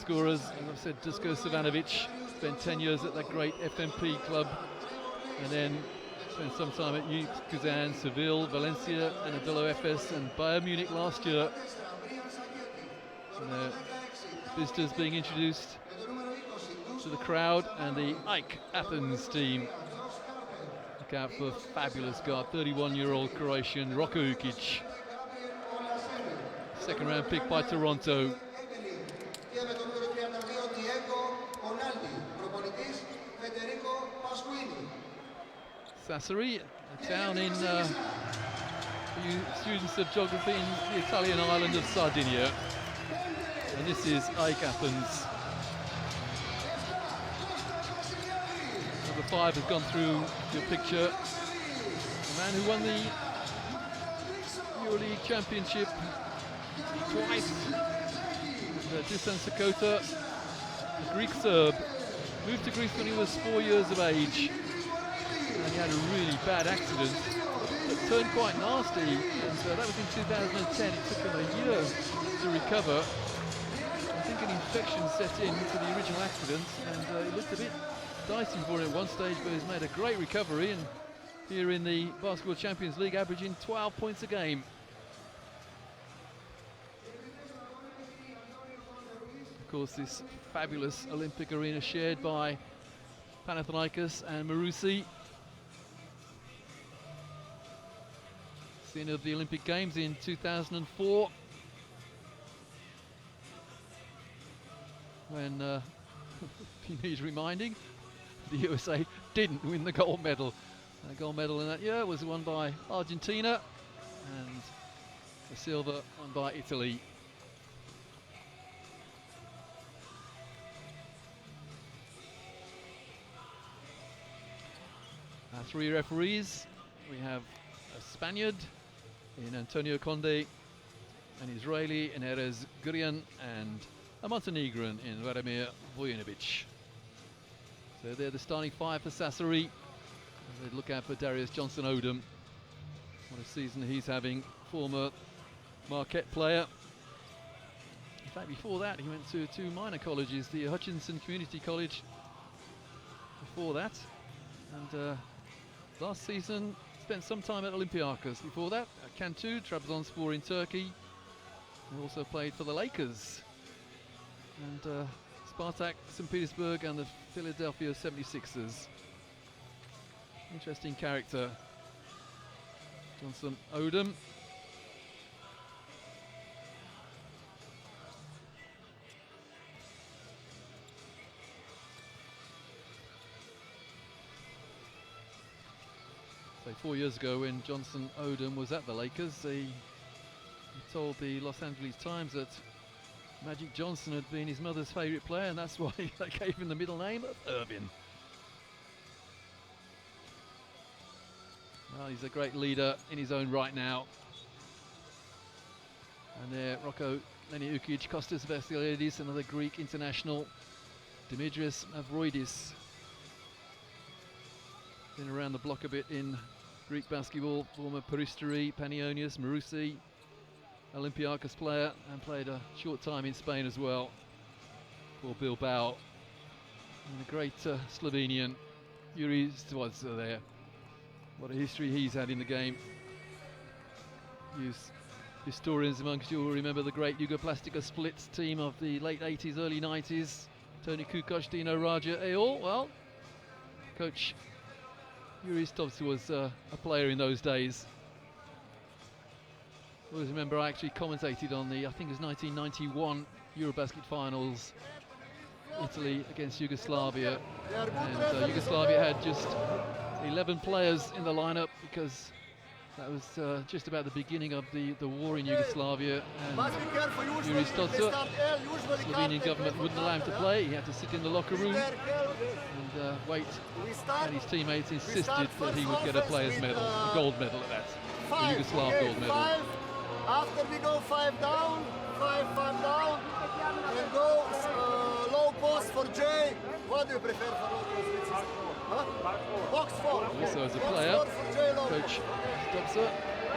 scorers. As I've said, Dusko Savanovic spent 10 years at that great FMP club, and then spent some time at Youth Kazan, Seville, Valencia, Anadolu Efes, and Bayern Munich last year. And visitors being introduced to the crowd, and the AEK Athens team. Look out for fabulous guard, 31-year-old Croatian Roko Ukic. Second round pick by Toronto. Sassari, a town in for you students of geography in the Italian island of Sardinia. And this is AEK Athens. Number 5 has gone through your picture. The man who won the EuroLeague Championship twice. Dusan Sakota, a Greek Serb, moved to Greece when he was 4 years of age. And he had a really bad accident that turned quite nasty, and that was in 2010. It took him a year to recover. I think an infection set in for the original accident, and it looked a bit dicey for him at one stage, but he's made a great recovery, and here in the Basketball Champions League averaging 12 points a game. Of course, this fabulous Olympic arena shared by Panathinaikos and Marousi. Scene of the Olympic Games in 2004, when if you need reminding, the USA didn't win the gold medal. The gold medal in that year was won by Argentina, and the silver won by Italy. Our 3 referees. We have a Spaniard in Antonio Conde, an Israeli in Erez Gurian, and a Montenegrin in Radimir Vojinovic. So they're the starting 5 for Sassari. They look out for Darius Johnson-Odom. What a season he's having, former Marquette player. In fact, before that, he went to 2 minor colleges, the Hutchinson Community College before that. And last season, spent some time at Olympiacos. Before that, at Cantu, Trabzonspor in Turkey. He also played for the Lakers, and Spartak St. Petersburg, and the Philadelphia 76ers. Interesting character, Johnson-Odom. So 4 years ago, when Johnson-Odom was at the Lakers, he told the Los Angeles Times that Magic Johnson had been his mother's favourite player, and that's why they gave him the middle name of Irvin. Well, he's a great leader in his own right now. And there, Roko Ukic, Kostas Vassiliadis, another Greek international, Dimitris Mavroidis. Been around the block a bit in Greek basketball, former Peristeri, Panionios, Marousi, Olympiacos player, and played a short time in Spain as well for Bilbao. And the great Slovenian Yuri Stvoza there. What a history he's had in the game. Historians amongst you will remember the great Jugoplastika Splits team of the late 80s, early 90s. Tony Kukoc, Dino Raja, Eol. Well, coach Yuri Stvoza was a player in those days. I always remember I actually commentated on the, I think it was 1991 Eurobasket finals, Italy against Yugoslavia, and Yugoslavia had just 11 players in the lineup because that was just about the beginning of the war in Yugoslavia, and Yuri Stvoza, the Slovenian government wouldn't allow him to play. He had to sit in the locker room and wait, and his teammates insisted that he would get a player's medal, a gold medal at that, the Yugoslav gold medal. After we go 5 down, 5 down, and go low post for J. What do you prefer for low post? Huh? Box 4. Also as a player, Coach Stvoza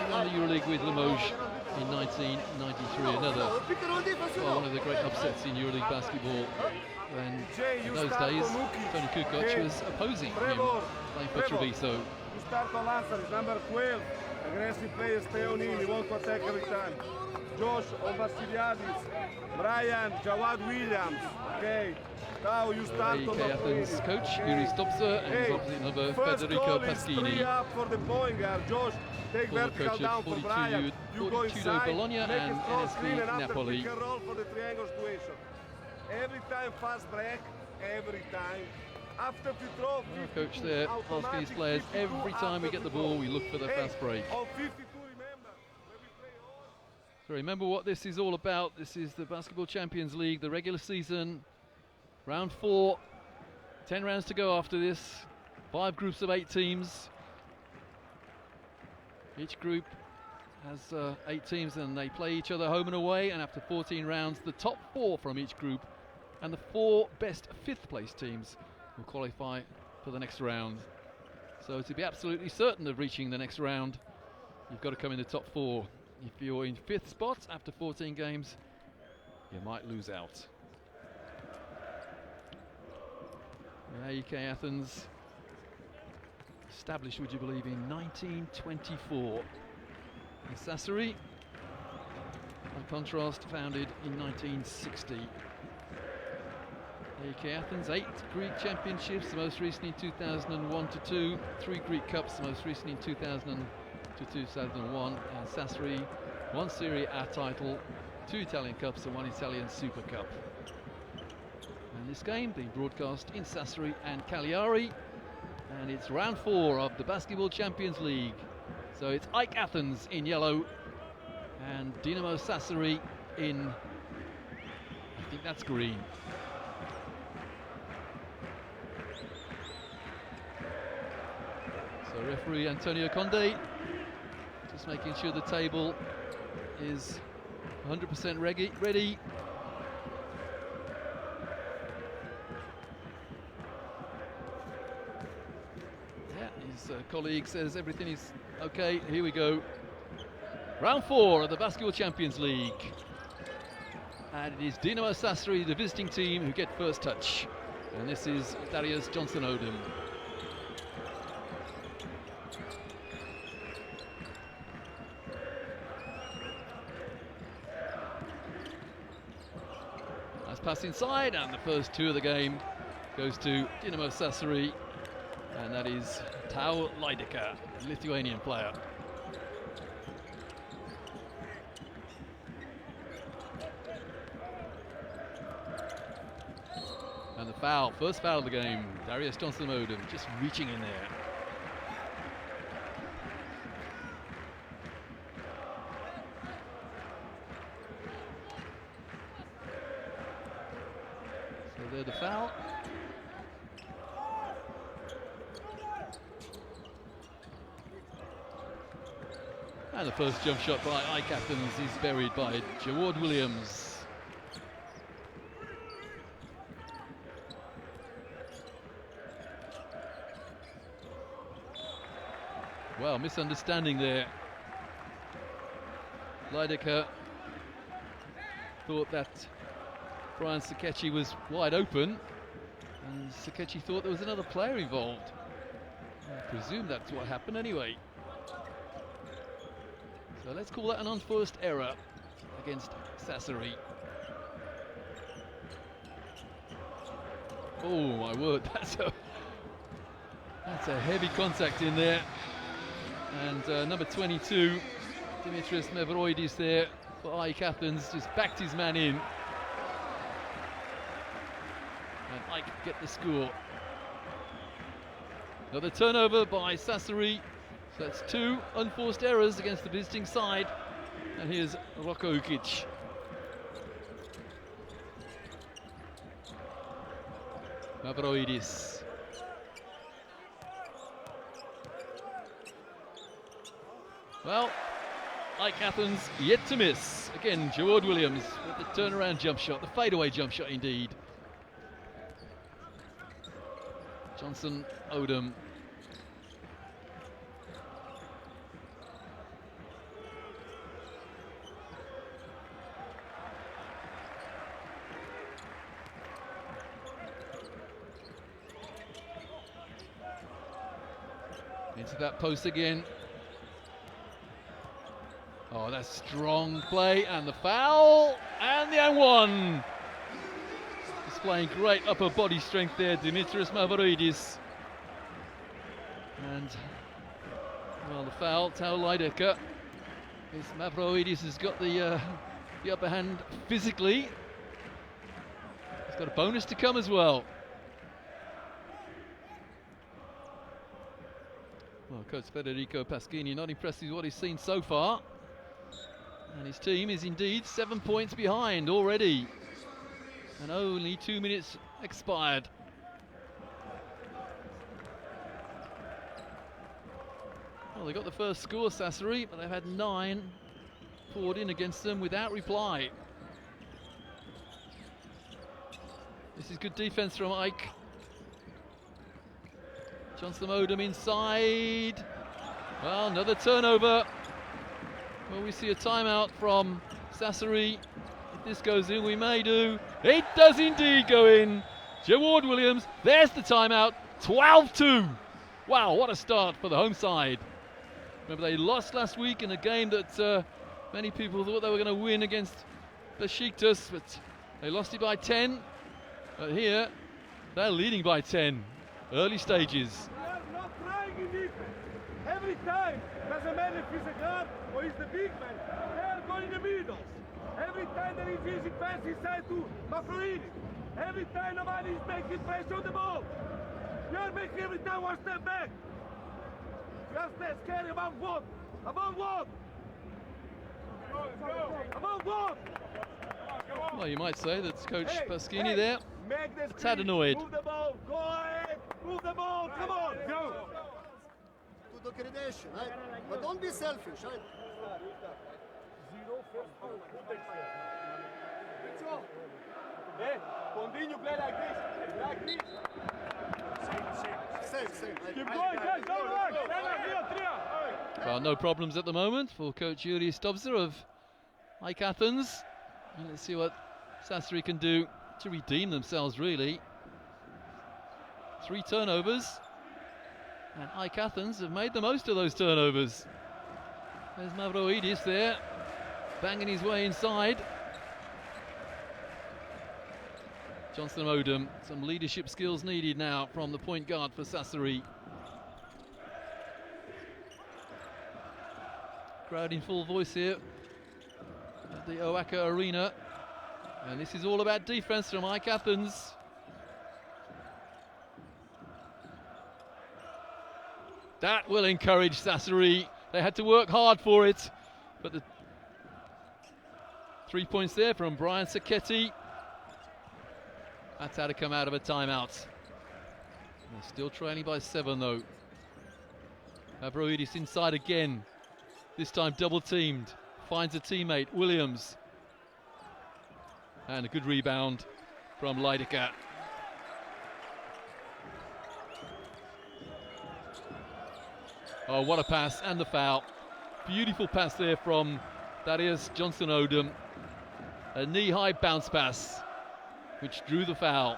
won the EuroLeague with Limoges in 1993. Another, well, one of the great upsets in EuroLeague basketball. And in those days, Tony Kukoc was opposing him, playing for Treviso. You start on Lancer, is number 12. Aggressive players stay on him, he wants to attack every time. Josh on Vassiliadis. Brian, Jawad Williams. Okay. Now you start on AEK the Athens coach, Yuri Stopsa, and his opposite number, Federico Paschini. 3 up for the point guard. Josh, take Former vertical coach down at for Brian. You go Fortitudo inside, Bologna make and a strong screen, NSB and after Napoli. pick and roll for the triangle situation. Every time fast break, every time. After you throw, Coach there asking his players, every time we get the ball, we look for the fast break. On 52, remember, when we play all. So remember what this is all about. This is the Basketball Champions League, the regular season, round 4. 10 rounds to go after this. 5 groups of 8 teams. Each group has 8 teams and they play each other home and away, and after 14 rounds the top 4 from each group and the 4 best 5th place teams will qualify for the next round. So to be absolutely certain of reaching the next round, you've got to come in the top 4. If you're in 5th spot after 14 games, you might lose out. AEK Athens, established, would you believe, in 1924. And Sassari, by contrast, founded in 1960. AEK Athens, 8 Greek championships, the most recent in 2001-2, 3 Greek Cups, the most recent in 2000 to 2001, and Sassari, 1 Serie A title, 2 Italian Cups and 1 Italian Super Cup. And this game being broadcast in Sassari and Cagliari, and it's round 4 of the Basketball Champions League. So it's AEK Athens in yellow and Dinamo Sassari in, I think that's green. So referee Antonio Conde just making sure the table is 100% ready. His colleague says everything is okay. Here we go. Round 4 of the Basketball Champions League. And it is Dinamo Sassari, the visiting team, who get first touch. And this is Darius Johnson-Odom. Nice pass inside, and the first 2 of the game goes to Dinamo Sassari. And that is Tau Laideka, Lithuanian player. And the foul, first foul of the game, Darius Johnson-Odom just reaching in there. So there the foul. And the first jump shot by AEK Athens is buried by Jawad Williams. Well, misunderstanding there. Laideka thought that Brian Sakechi was wide open, and Sakechi thought there was another player involved. I presume that's what happened anyway. So let's call that an unforced error against Sassari. Oh my word, that's a heavy contact in there. And number 22, Dimitris Mavroidis there for AEK Athens, just backed his man in. And AEK get the score. Another turnover by Sassari. So that's 2 unforced errors against the visiting side. And here's Roko Ukic. Mavroidis. Well, AEK Athens yet to miss. Again, Jawad Williams with the turnaround jump shot, the fadeaway jump shot indeed. Johnson-Odom. Into that post again. Oh, that's strong play, and the foul, and the and one. Displaying great upper body strength there, Dimitris Mavroidis. And, well, the foul, Tao Lidecker. Mavroidis has got the upper hand physically. He's got a bonus to come as well. Well, Coach Federico Pasquini not impressed with what he's seen so far. And his team is indeed 7 points behind already. And only 2 minutes expired. Well, they got the first score, Sassari, but they've had 9 poured in against them without reply. This is good defense from Ike. Johnson Odom inside. Well, another turnover. Well, we see a timeout from Sassari. If this goes in, we may do. It does indeed go in. Jawad Williams, there's the timeout. 12-2. Wow, what a start for the home side. Remember, they lost last week in a game that many people thought they were going to win against Besiktas, but they lost it by 10. But here, they're leading by 10. Early stages. We are not trying in defense. Every time, doesn't matter if he's a guard or he's the big man, they are going in the middle. Every time there is easy pass inside to Mafroidi. Every time nobody is making pressure on the ball. We are making every time one step back. We are scared about what? About what? About what? Well, you might say that's Coach Pasquini there. A tad annoyed. Move the ball, go ahead, move the ball, come on, go. To the gradation, right? But don't be selfish, right? Continue play like this, like this. Same. Keep going, guys, don't work. Well, no problems at the moment for Coach Yuri Stobzer of Ike Athens. And let's see what Sassari can do to redeem themselves, really. 3 turnovers. And Ike Athens have made the most of those turnovers. There's Mavroidis there, banging his way inside. Johnson Odom, some leadership skills needed now from the point guard for Sassari. Crowd in full voice here at the AEK Arena. And this is all about defense from Ike Athens. That will encourage Sassari. They had to work hard for it. But the 3 points there from Brian Sacchetti. That's how to come out of a timeout. They're still trailing by 7 though. Mavroidis inside again. This time double teamed. Finds a teammate, Williams. And a good rebound from Lidecker. Oh, what a pass, and the foul. Beautiful pass there from Darius Johnson Odom. A knee-high bounce pass, which drew the foul.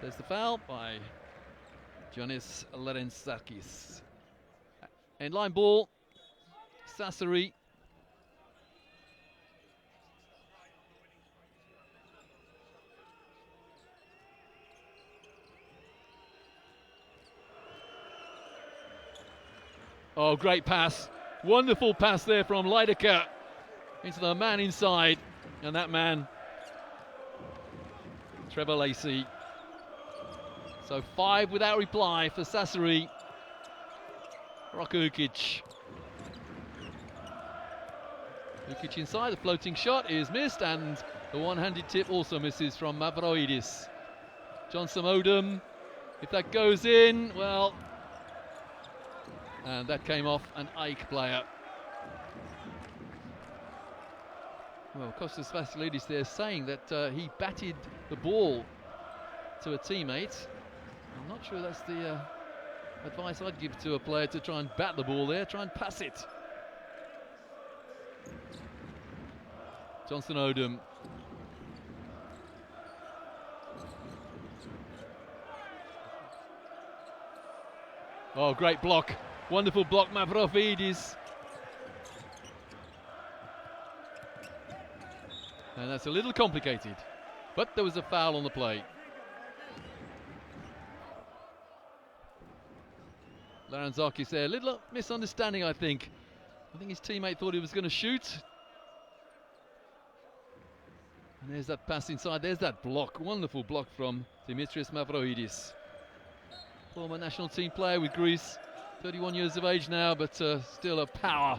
There's the foul by Jonas Lerensakis. End line ball, Sassari. Oh, great pass. Wonderful pass there from Lidecker into the man inside. And that man, Trevor Lacey. So 5 without reply for Sassari. Roko Ukic. Ukic inside, the floating shot is missed, and the one-handed tip also misses from Mavroidis. Johnson Odom, if that goes in, well, and that came off an Ike player. Well, Kostas Vasilidis there saying that he batted the ball to a teammate. I'm not sure that's the advice I'd give to a player, to try and bat the ball there, try and pass it. Johnson Odom. Oh, great block. Wonderful block, Mavrovidis. And that's a little complicated. But there was a foul on the play. Laranzakis there. A little misunderstanding, I think. I think his teammate thought he was going to shoot. And there's that pass inside. There's that block. Wonderful block from Dimitris Mavroidis. Former national team player with Greece. 31 years of age now, but still a power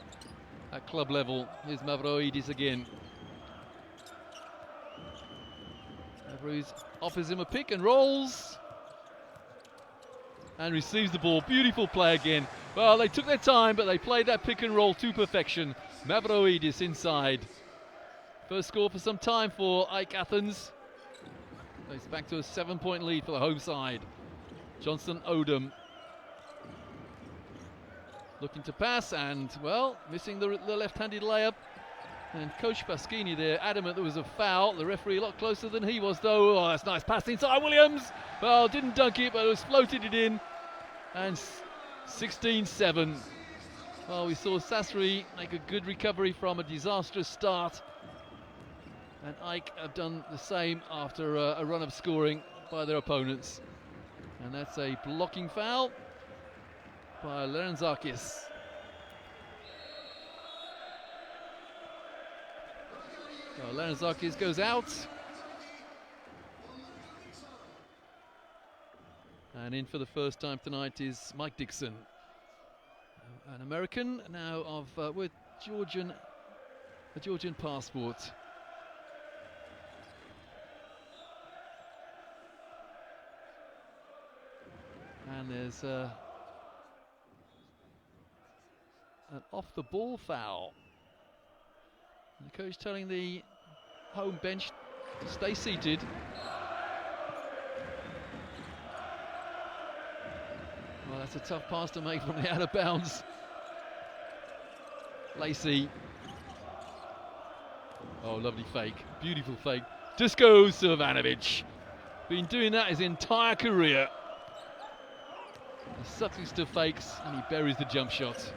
at club level. Here's Mavroidis again. Mavroidis offers him a pick and rolls. And receives the ball. Beautiful play again. Well, they took their time, but they played that pick and roll to perfection. Mavroidis inside. First score for some time for AEK Athens. It's back to a 7-point lead for the home side. Johnson Odom looking to pass and, well, missing the left-handed layup. And Coach Pasquini there, adamant there was a foul. The referee a lot closer than he was, though. Oh, that's nice pass inside. Williams, well, didn't dunk it, but it was floated it in. And 16-7. Well, we saw Sassari make a good recovery from a disastrous start. And AEK have done the same after a run of scoring by their opponents. And that's a blocking foul by Laranzakis. So Laranzakis goes out. And in for the first time tonight is Mike Dixon, an American now of with a Georgian passport. And there's an off-the-ball foul. And the coach telling the home bench to stay seated. Well, that's a tough pass to make from the out of bounds. Lacey. Oh, lovely fake. Beautiful fake. Dusko Silvanovic. Been doing that his entire career. He sucks to fakes and he buries the jump shot.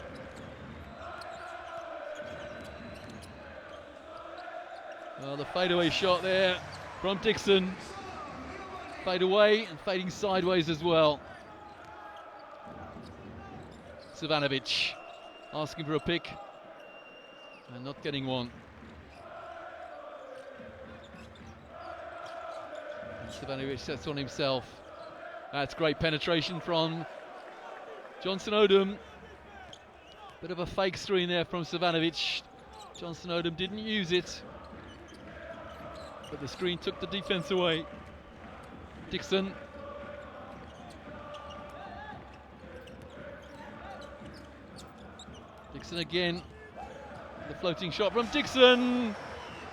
Well, the fadeaway shot there from Dixon. Fade away and fading sideways as well. Silvanovic asking for a pick and not getting one. And Silvanovic sets on himself. That's great penetration from Johnson Odom. Bit of a fake screen there from Silvanovic. Johnson Odom didn't use it, but the screen took the defense away. Dixon. Dixon again. The floating shot from Dixon.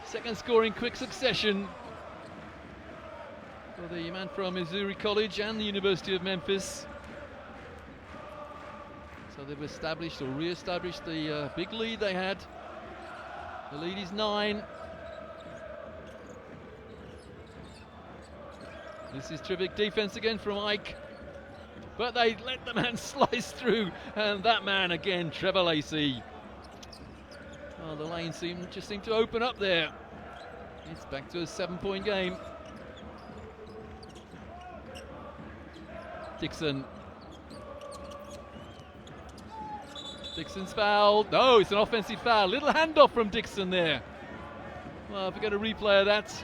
Second score in quick succession for the man from Missouri College and the University of Memphis. So they've established or re-established the big lead they had. The lead is 9. This is terrific defense again from AEK. But they let the man slice through, and that man again, Trevor Lacey. Oh, the lane just seemed to open up there. It's back to a 7-point game. Dixon. Dixon's fouled. No, it's an offensive foul. Little handoff from Dixon there. Well, if we get a replay of that.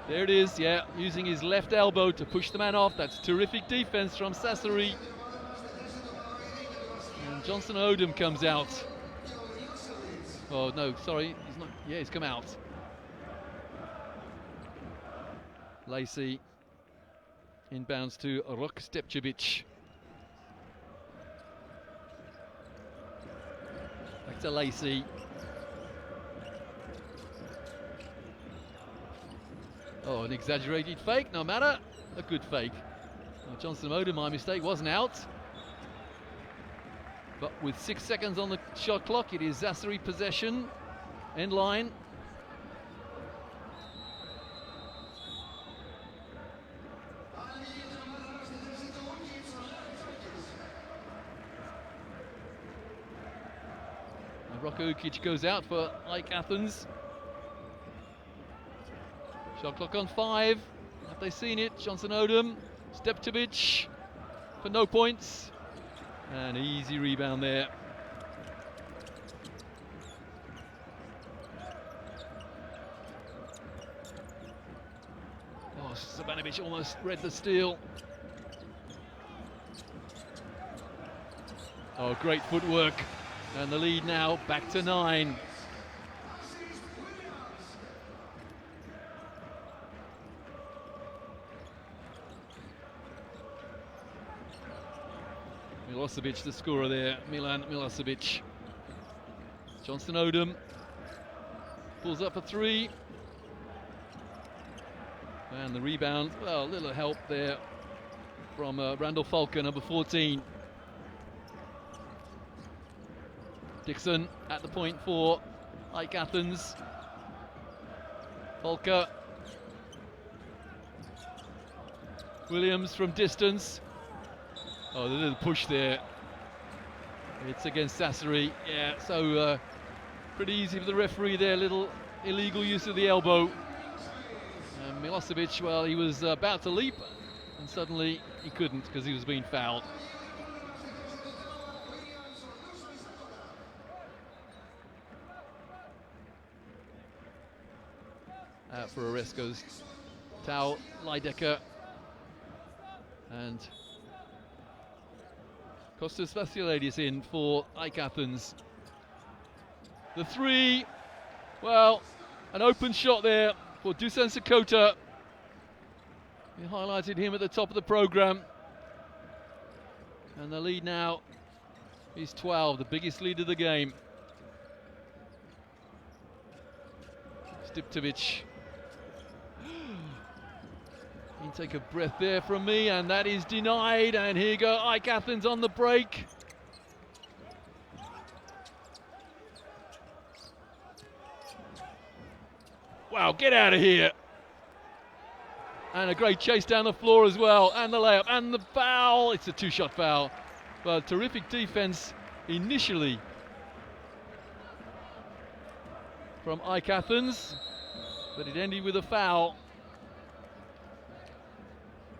There it is, yeah, using his left elbow to push the man off. That's terrific defense from Sassari. And Johnson Odom comes out. Oh, no, sorry, he's not. Yeah, he's come out. Lacey inbounds to Rok Stepcevic. Back to Lacey. Oh, an exaggerated fake, no matter. A good fake. Well, Johnson Odom, my mistake, wasn't out. But with 6 seconds on the shot clock, it is Sassari possession. End line. Rocco Ukic goes out for AEK Athens. Shot clock on 5. Have they seen it? Johnson Odom, Steptovic for no points. And easy rebound there. Oh, Savanovic almost read the steal. Oh, great footwork. And the lead now back to 9. Milosevic, the scorer there, Milan Milosevic. Johnson Odom pulls up for 3. And the rebound, well, a little help there from Randall Falker, number 14. Dixon at the point for AEK Athens. Falker. Williams from distance. Oh, the little push there. It's against Sassari. Yeah, so pretty easy for the referee there. Little illegal use of the elbow. Milosevic, well, he was about to leap, and suddenly he couldn't because he was being fouled. Out for a rest goes Tau Leidecker and Kostas Vasilidis in for AEK Athens. The 3, well, an open shot there for Dusan Sakota. We highlighted him at the top of the programme. And the lead now is 12, the biggest lead of the game. Stiptovic. You can take a breath there from me, and that is denied. And here go AEK Athens on the break. Wow, get out of here. And a great chase down the floor as well. And the layup and the foul. It's a 2-shot foul. But terrific defense initially from AEK Athens. But it ended with a foul.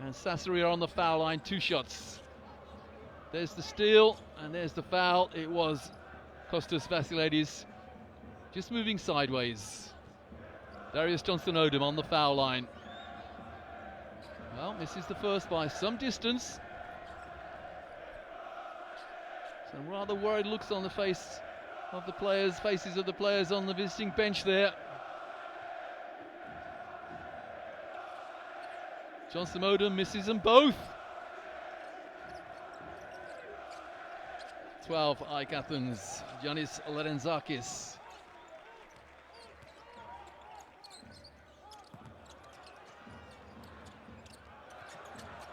And Sassari are on the foul line, 2 shots. There's the steal and there's the foul. It was Kostas Vasilidis just moving sideways. Darius Johnson Odom on the foul line. Well, misses the first by some distance. Some rather worried looks on the faces of the players on the visiting bench there. Johnson Odom misses them both. 12 for AEK Athens, Giannis Lerenzakis.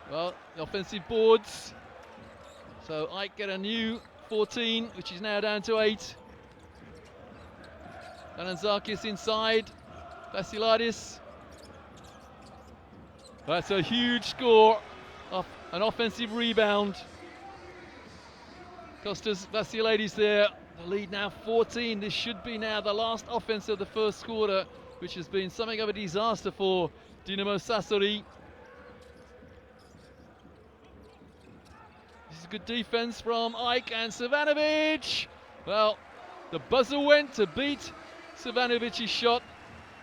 Well, the offensive boards. So AEK get a new 14, which is now down to 8. Lerenzakis inside, Vasilidis. That's a huge score off an offensive rebound. Kostas Vasilidis there, the lead now 14. This should be now the last offense of the first quarter, which has been something of a disaster for Dinamo Sassari. This is good defense from AEK and Savanovic. Well, the buzzer went to beat Savanovic's shot.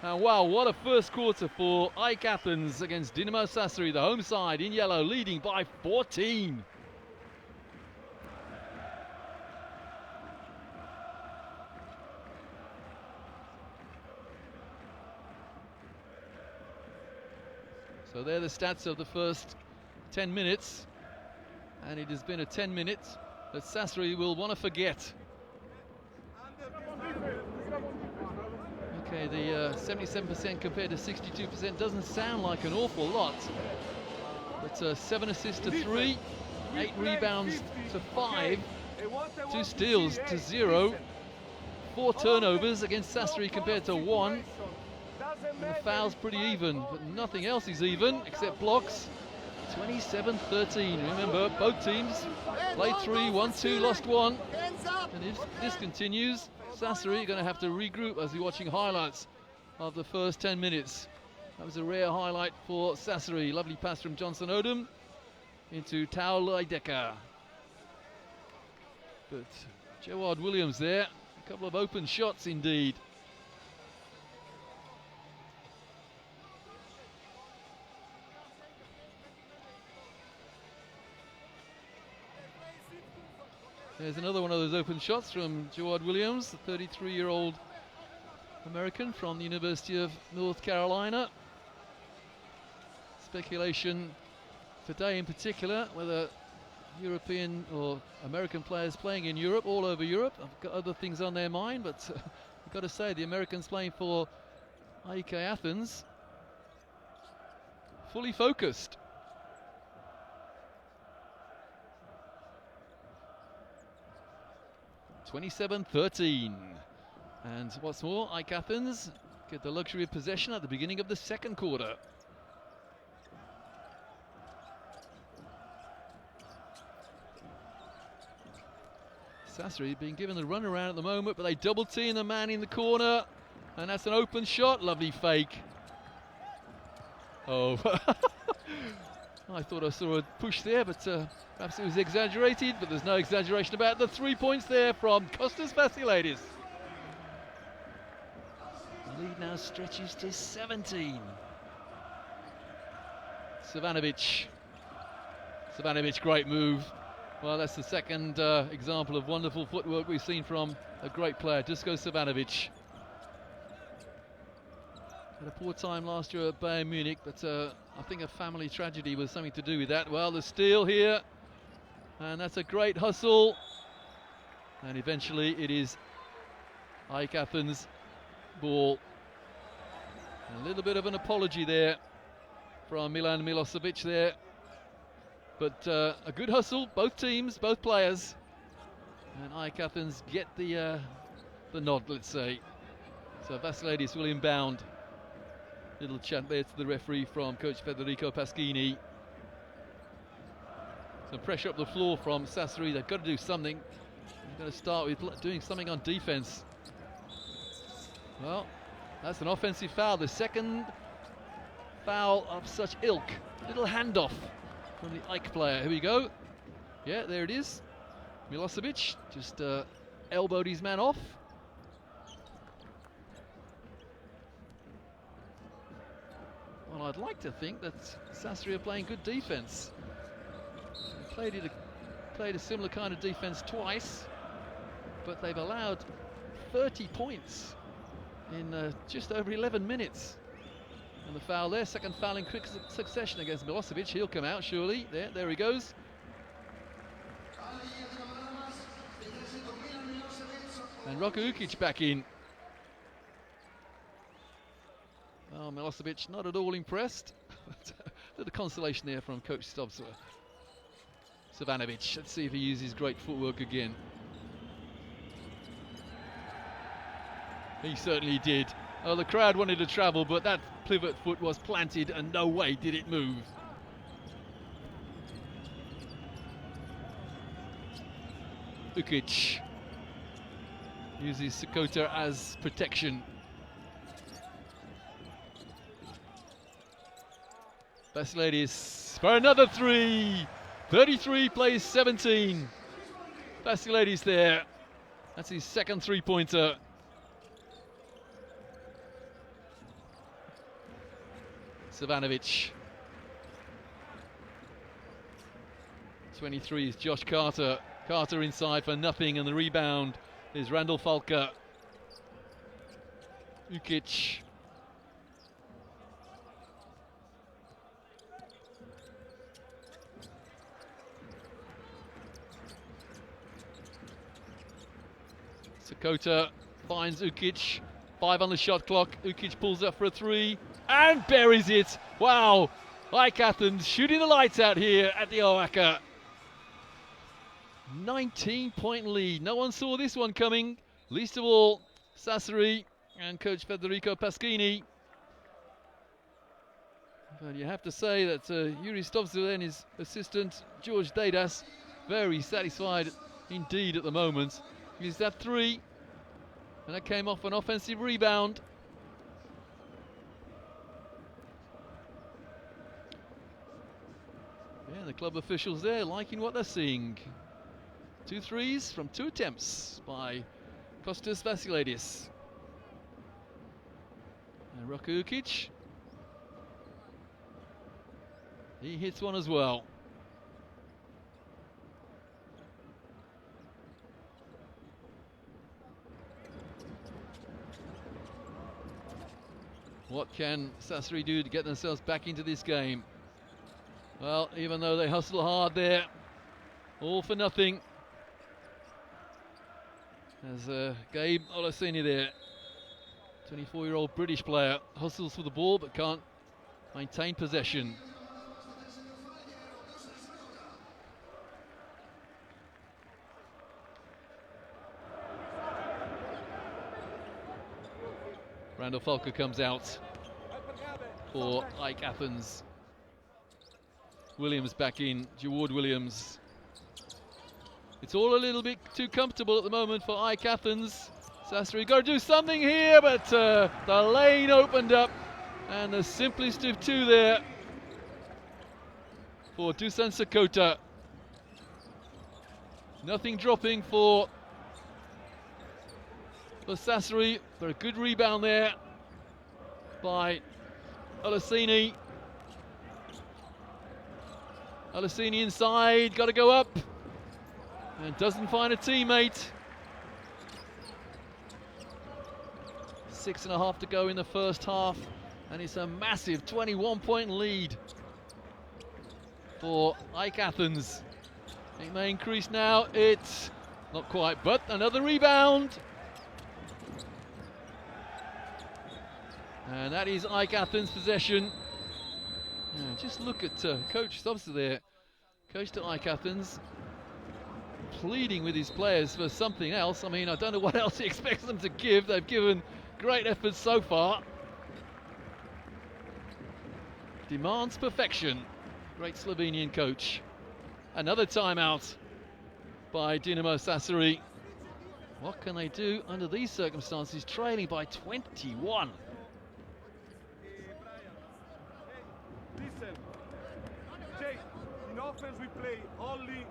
And wow, what a first quarter for AEK Athens against Dinamo Sassari, the home side in yellow, leading by 14. So they're the stats of the first 10 minutes. And it has been a 10 minutes that Sassari will want to forget. Okay, the 77% compared to 62% doesn't sound like an awful lot. But 7 assists to 3, 8 rebounds to 5, 2 steals to 0, 4 turnovers against Sassari compared to 1. And the foul's pretty even, but nothing else is even except blocks. 27-13. Remember, both teams played 3, won 2, lost 1. And if this continues, Sassari are going to have to regroup as we're watching highlights of the first 10 minutes. That was a rare highlight for Sassari. Lovely pass from Johnson Odom into Tao Leideka. But Jawad Williams there, a couple of open shots indeed. There's another one of those open shots from Jawad Williams, the 33-year-old American from the University of North Carolina. Speculation today in particular whether European or American players playing in Europe, all over Europe, have got other things on their mind, but I've got to say the Americans playing for AEK Athens, fully focused. (27-13), and what's more, AEK Athens get the luxury of possession at the beginning of the second quarter. Sassari being given the run around at the moment, but they double team the man in the corner, and that's an open shot. Lovely fake. Oh, I thought I saw a push there, but perhaps it was exaggerated, but there's no exaggeration about the 3 points there from Kostas Vasilidis. The lead now stretches to 17. Savanovic, great move. Well, that's the second example of wonderful footwork we've seen from a great player, Dusko Savanovic. Had a poor time last year at Bayern Munich, but I think a family tragedy was something to do with that. Well, the steal here, and that's a great hustle. And eventually it is AEK Athens ball. A little bit of an apology there from Milan Milosevic there. But a good hustle, both teams, both players. And AEK Athens get the nod, let's say. So Vasilidis will inbound. Little chant there to the referee from coach Federico Paschini. Some pressure up the floor from Sassari. They've got to do something. They've got to start with doing something on defense. Well, that's an offensive foul. The second foul of such ilk. Little handoff from the AEK player. Here we go. Yeah, there it is. Milosevic just elbowed his man off. Well, I'd like to think that Sassari are playing good defense. They played a similar kind of defense twice, but they've allowed 30 points in just over 11 minutes. And the foul there, second foul in quick succession against Milosevic. He'll come out surely. There he goes. And Roko Ukic back in. Oh, Milosevic not at all impressed. The consolation there from Coach Savanovic. Let's see if he uses great footwork again. He certainly did. Oh, the crowd wanted to travel, but that pivot foot was planted and no way did it move. Ukic uses Sakota as protection. Vasilidis for another three. 33 plays 17. Vasilidis there. That's his second three-pointer. Savanovic. 23 is Josh Carter. Carter inside for nothing, and the rebound is Randall Falker. Ukic. Sakota finds Ukic. 5 on the shot clock. Ukic pulls up for a three and buries it. Wow. AEK Athens shooting the lights out here at the OAKA. 19-point lead. No one saw this one coming. Least of all, Sassari and coach Federico Paschini. But you have to say that Yuri Stovzer and his assistant George Dedas very satisfied indeed at the moment. Is that three? And that came off an offensive rebound. Yeah, the club officials there liking what they're seeing. 2 threes from 2 attempts by Kostas Vasilidis. And Roko Ukic, he hits one as well. What can Sassari do to get themselves back into this game? Well, even though they hustle hard there, all for nothing. There's Gabe Olaseni there, 24-year-old British player, hustles for the ball but can't maintain possession. Randall Falker comes out for AEK Athens. Williams back in, Jawad Williams. It's all a little bit too comfortable at the moment for AEK Athens. Sassari got to do something here, but the lane opened up, and the simplest of 2 there for Dusan Sakota. Nothing dropping for Sassari, but a good rebound there by Olaseni. Olaseni inside, got to go up, and doesn't find a teammate. 6.5 to go in the first half, and it's a massive 21-point lead for AEK Athens. It may increase now, it's not quite, but another rebound. And that is AEK Athens' possession. Yeah, just look at Coach Stubbs there. Coach to AEK Athens, pleading with his players for something else. I mean, I don't know what else he expects them to give. They've given great efforts so far. Demands perfection. Great Slovenian coach. Another timeout by Dinamo Sassari. What can they do under these circumstances, trailing by 21? Listen, Jay, in offense we play only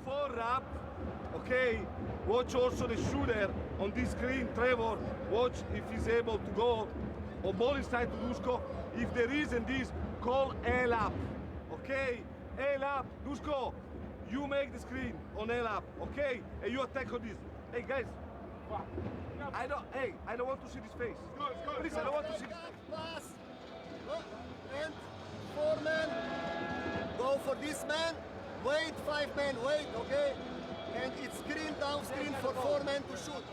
4 up, okay? Watch also the shooter on this screen, Trevor. Watch if he's able to go on ball inside to Dusko. If there isn't this, call L up, okay? L up, Dusko, you make the screen on L up, okay? And you attack on this. Hey guys, I don't want to see this face. Please, I don't want to see this face. Pass. And 4 men. Go for this man. Wait, 5 men. Wait, okay? And it's screen down screen for 4 men to shoot.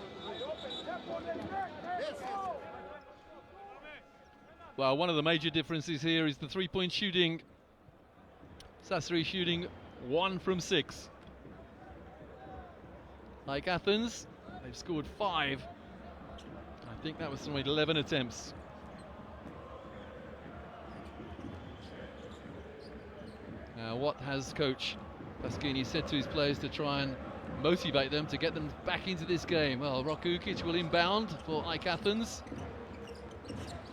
Yes. Well, one of the major differences here is the 3-point shooting. Sassari shooting 1 from 6. Like Athens, they've scored 5. I think that was from 11 attempts. Now, what has Coach Pasquini said to his players to try and motivate them to get them back into this game? Well, Roko Ukic will inbound for AEK Athens.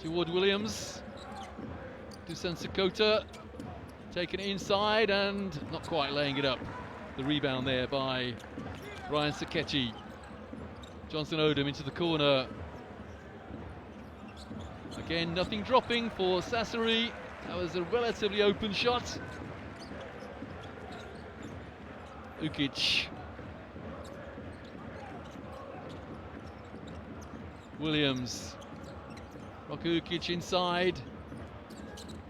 Jawad Williams, Dusan Sakota, taking it inside and not quite laying it up. The rebound there by Ryan Sakechi. Johnson Odom into the corner. Again, nothing dropping for Sassari. That was a relatively open shot. Ukic. Williams. Roko Ukic inside.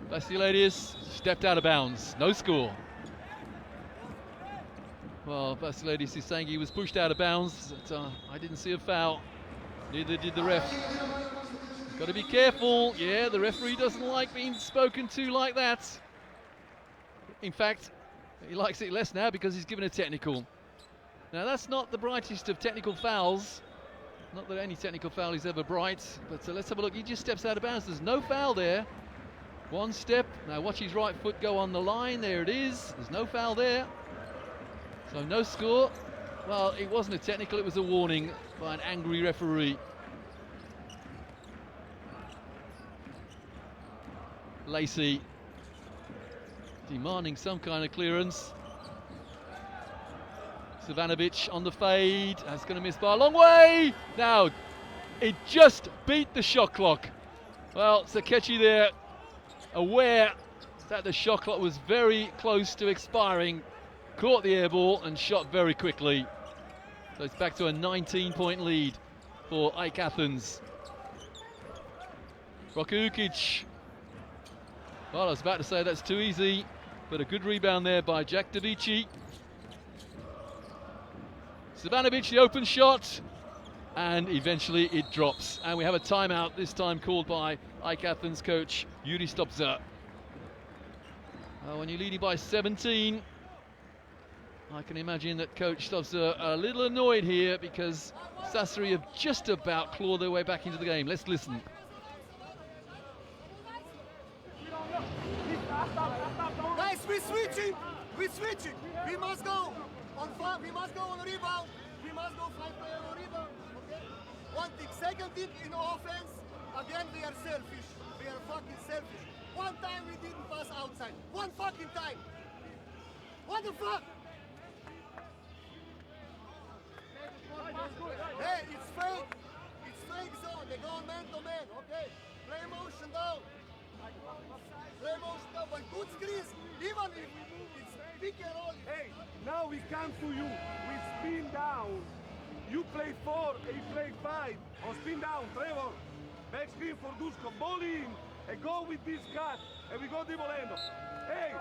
Vasilidis stepped out of bounds. No score. Well, Vasilidis is saying he was pushed out of bounds. But, I didn't see a foul. Neither did the ref. Got to be careful. Yeah, the referee doesn't like being spoken to like that. In fact, he likes it less now because he's given a technical. Now, that's not the brightest of technical fouls. Not that any technical foul is ever bright, but let's have a look. He just steps out of bounds. There's no foul there. One step. Now watch his right foot go on the line. There it is. There's no foul there. So no score. Well, it wasn't a technical, it was a warning by an angry referee. Lacey demanding some kind of clearance. Savanovic on the fade, that's going to miss by a long way. Now, it just beat the shot clock. Well, Sakechi there, aware that the shot clock was very close to expiring, caught the air ball and shot very quickly. So it's back to a 19-point lead for AEK Athens. Rokukic. Well, I was about to say that's too easy, but a good rebound there by Jack Dodici. Savanovic, the open shot, and eventually it drops. And we have a timeout, this time called by AEK Athens coach Yuri Stopza. When you're leading by 17, I can imagine that Coach Stopza a little annoyed here because Sassari have just about clawed their way back into the game. Let's listen. Guys, we're switching. We must go on we must go on rebound. We must go 5 player on rebound. Okay. One thing. Second thing, in offense, again we are selfish. We are fucking selfish. One time we didn't pass outside. One fucking time. What the fuck? Hey, it's fake. It's fake zone. They go man to man. Okay. Play motion down. Play motion down. But good screens. Even if it's pick and roll. Hey, now we come to you. We spin down. You play 4, he play 5. On spin down, Trevor. Back screen for Dusko. Ball in. And go with this cut. And we go divolendo. Hey.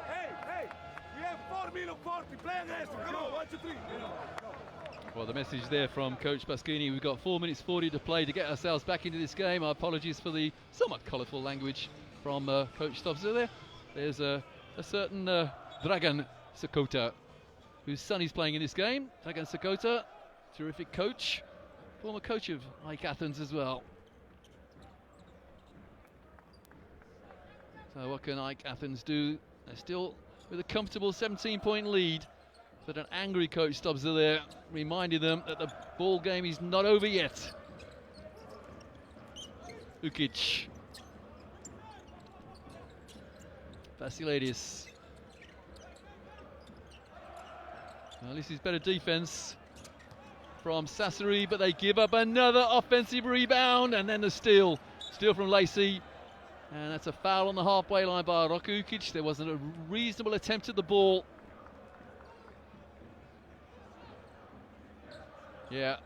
We have 4 minutes 40. Play aggressive. Come on, 1, 2, 3. Well, the message there from Coach Pasquini, we've got 4 minutes 40 to play to get ourselves back into this game. Our apologies for the somewhat colourful language from Coach Stopza there. There's a certain Dragan Sakota, whose son is playing in this game. Dragan Sakota, terrific coach, former coach of AEK Athens as well. So what can AEK Athens do? They're still with a comfortable 17-point lead, but an angry Coach Stopza there, reminding them that the ball game is not over yet. Ukic. Vasilidis. Well, this is better defense from Sassari, but they give up another offensive rebound, and then the steal. Steal from Lacey. And that's a foul on the halfway line by Rokukic. There wasn't a reasonable attempt at the ball. Yeah,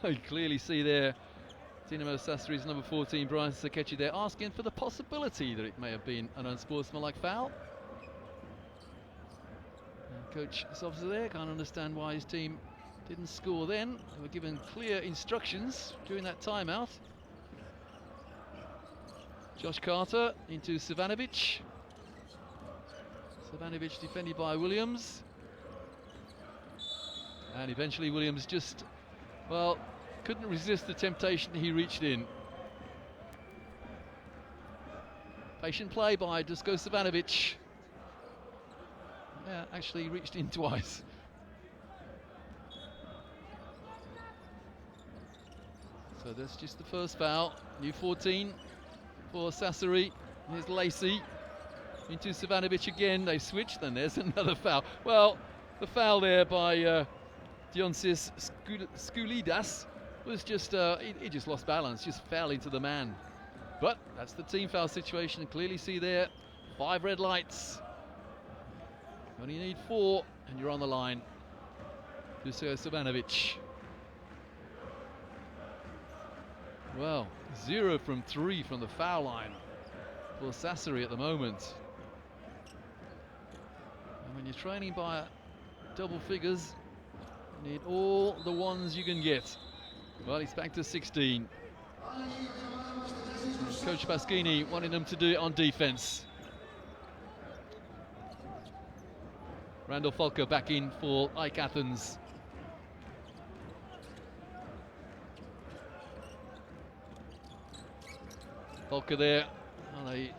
you clearly see there Dinamo Sassari's number 14, Brian Sakechi, there asking for the possibility that it may have been an unsportsmanlike foul. And Coach Stopza there can't understand why his team didn't score then. They were given clear instructions during that timeout. Josh Carter into Savanovic. Savanovic defended by Williams. And eventually Williams just, well, couldn't resist the temptation, he reached in. Patient play by Dusko Savanovic. Yeah, actually reached in twice. So that's just the first foul. New 14 for Sassari. Here's Lacey into Savanovic again. They switched, then there's another foul. Well, the foul there by Dionysis Skoulidas was just, he just lost balance, just fell into the man. But that's the team foul situation. Clearly see there, 5 red lights. You only need 4 and you're on the line. Dusko Savanovic. Well, 0 from 3 from the foul line for Sassari at the moment. And when you're training by double figures, you need all the ones you can get. Well, he's back to 16. Coach Pasquini wanting them to do it on defense. Randall Falco back in for AEK Athens. Falco there, and they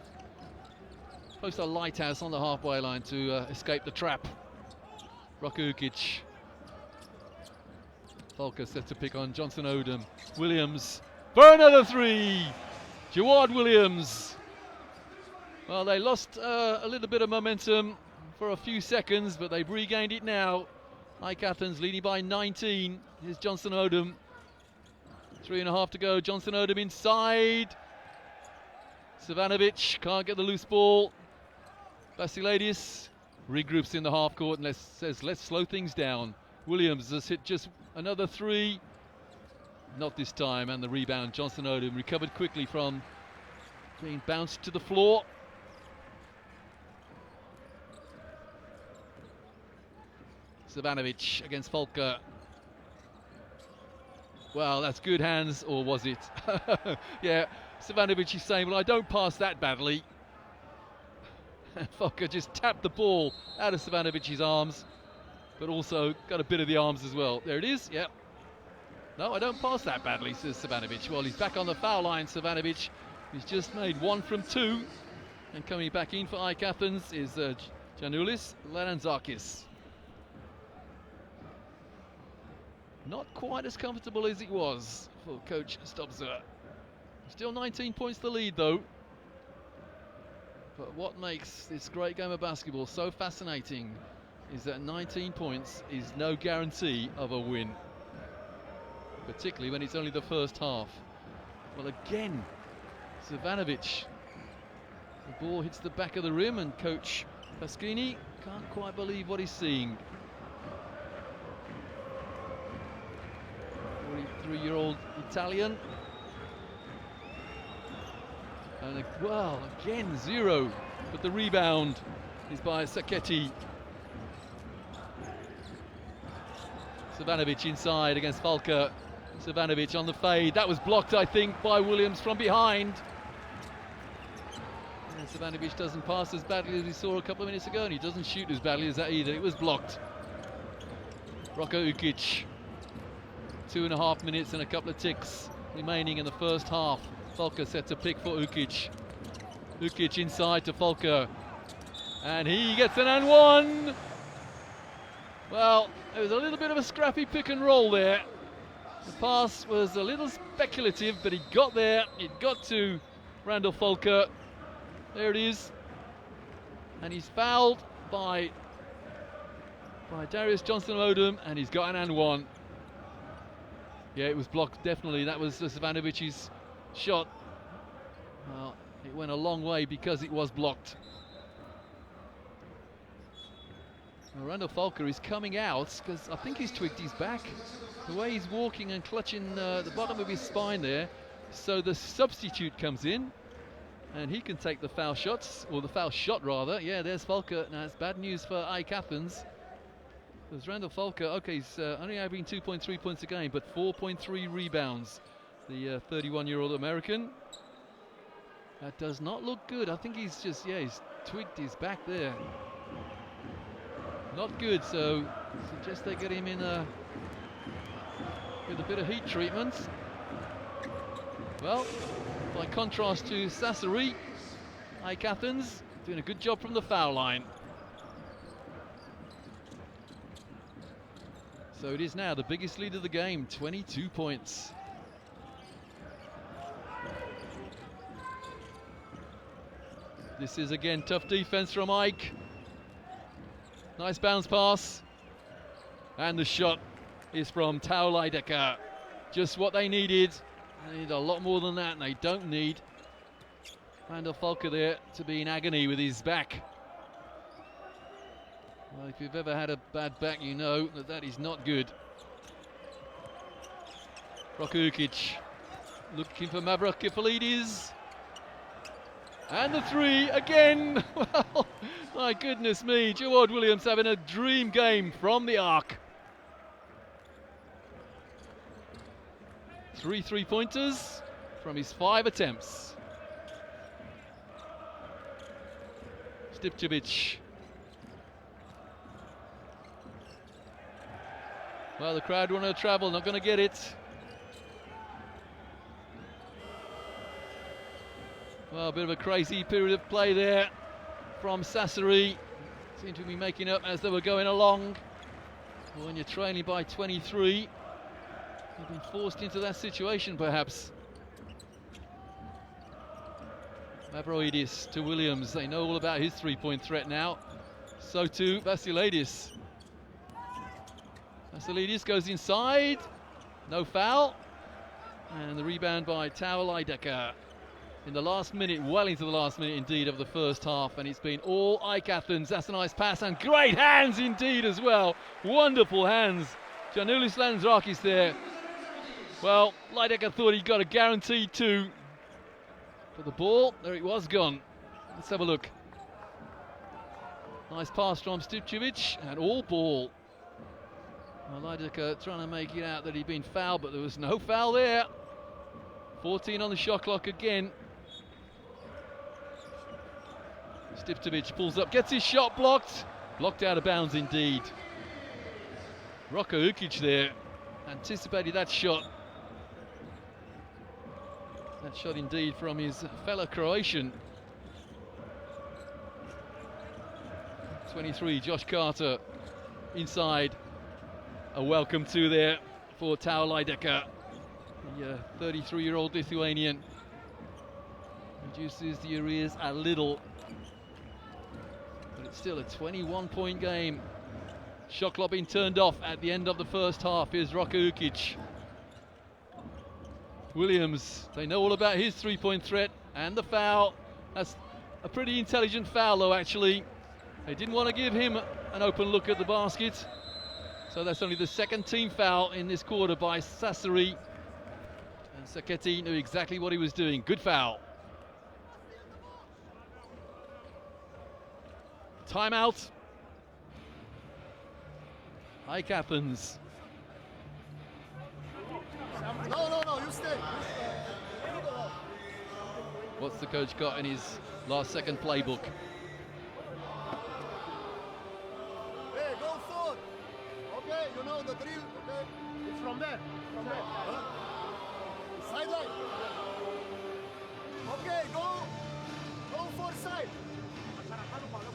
post a lighthouse on the halfway line to escape the trap. Rokukic. Falker set to pick on Johnson Odom. Williams for another three. Jawad Williams. Well, they lost a little bit of momentum for a few seconds, but they've regained it now. AEK Athens leading by 19. Here's Johnson Odom. 3.5 to go. Johnson Odom inside. Savanovic can't get the loose ball. Vasilidis regroups in the half court and says, let's slow things down. Williams has hit just another three. Not this time, and the rebound. Johnson Odom recovered quickly from being bounced to the floor. Savanovic against Falker. Well, that's good hands, or was it? Yeah, Savanovic is saying, well, I don't pass that badly. Falker just tapped the ball out of Savanovic's arms, but also got a bit of the arms as well. There it is, yep. No, I don't pass that badly, says Savanovic. Well, he's back on the foul line, Savanovic. He's just made 1 from 2. And coming back in for AEK Athens is Janulis Lananzakis. Not quite as comfortable as it was for Coach Stobzer. Still 19 points to lead, though. But what makes this great game of basketball so fascinating is that 19 points is no guarantee of a win, particularly when it's only the first half. Well, again, Savanovic. The ball hits the back of the rim, and Coach Pasquini can't quite believe what he's seeing. 43-year-old Italian. And well, again, 0. But the rebound is by Sacchetti. Savanovic inside against Falker. Savanovic on the fade. That was blocked, I think, by Williams from behind. And Savanovic doesn't pass as badly as we saw a couple of minutes ago, and he doesn't shoot as badly as that either. It was blocked. Roko Ukic. 2.5 minutes and a couple of ticks remaining in the first half. Falker set to pick for Ukic. Ukic inside to Falker. And he gets an and one. Well, there was a little bit of a scrappy pick and roll there. The pass was a little speculative, but he got there. It got to Randall Falker. There it is. And he's fouled by Darius Johnson Odom, and he's got an and one. Yeah, it was blocked, definitely. That was Savanovic's shot. Well, it went a long way because it was blocked. Well, Randall Falker is coming out because I think he's tweaked his back. The way he's walking and clutching the bottom of his spine there. So the substitute comes in, and he can take the foul shots, or the foul shot rather. Yeah, there's Falker. Now it's bad news for AEK Athens. There's Randall Falker. Okay, he's only averaging 2.3 points a game, but 4.3 rebounds. The 31-year-old American. That does not look good. I think he's just, yeah, he's tweaked his back there. Not good, so suggest they get him in with a bit of heat treatment. Well, by contrast to Sassari, AEK Athens doing a good job from the foul line. So it is now the biggest lead of the game, 22 points. This is again tough defense from AEK. Nice bounce pass. And the shot is from Tao Leideka. Just what they needed. They need a lot more than that, and they don't need Randall Falker there to be in agony with his back. Well, if you've ever had a bad back, you know that that is not good. Roko Ukic looking for Mavros Kifalidis. And the three again. Well, my goodness me. Jawad Williams having a dream game from the arc. 3 3-pointers from his 5 attempts. Stipčević. Well, the crowd want to travel, not going to get it. Well, a bit of a crazy period of play there from Sassari. Seemed to be making up as they were going along. Well, when you're trailing by 23, They've been forced into that situation, perhaps. Mavroidis to Williams. They know all about his three-point threat now. So too Vasilidis. Vasilidis goes inside. No foul. And the rebound by Tao Leideka in the last minute, well into the last minute indeed of the first half. And it's been all AEK Athens. That's a nice pass and great hands indeed as well. Wonderful hands. Janulis Lanzrakis there. Well, Leideka thought he got a guaranteed two. But the ball, there it was, gone. Let's have a look. Nice pass from Stipčević and all ball. Well, Leideka trying to make it out that he'd been fouled, but there was no foul there. 14 on the shot clock again. Stipčević pulls up, gets his shot blocked. Blocked out of bounds indeed. Roko Ukic there anticipated that shot. That shot indeed from his fellow Croatian. 23, Josh Carter inside. A welcome to there for Tao Leideka. The 33-year-old Lithuanian reduces the arrears a little, but it's still a 21-point game. Shot clock being turned off at the end of the first half. Here's Roko Ukic. Williams, they know all about his three-point threat and the foul. That's a pretty intelligent foul though, actually. They didn't want to give him an open look at the basket. So that's only the second team foul in this quarter by Sassari. And Sacchetti knew exactly what he was doing. Good foul. Timeout. AEK Athens. No, you stay. What's the coach got in his last second playbook? Hey, go forward. Okay, you know the drill, okay? It's from there. Huh? Sideline. Okay, go for side.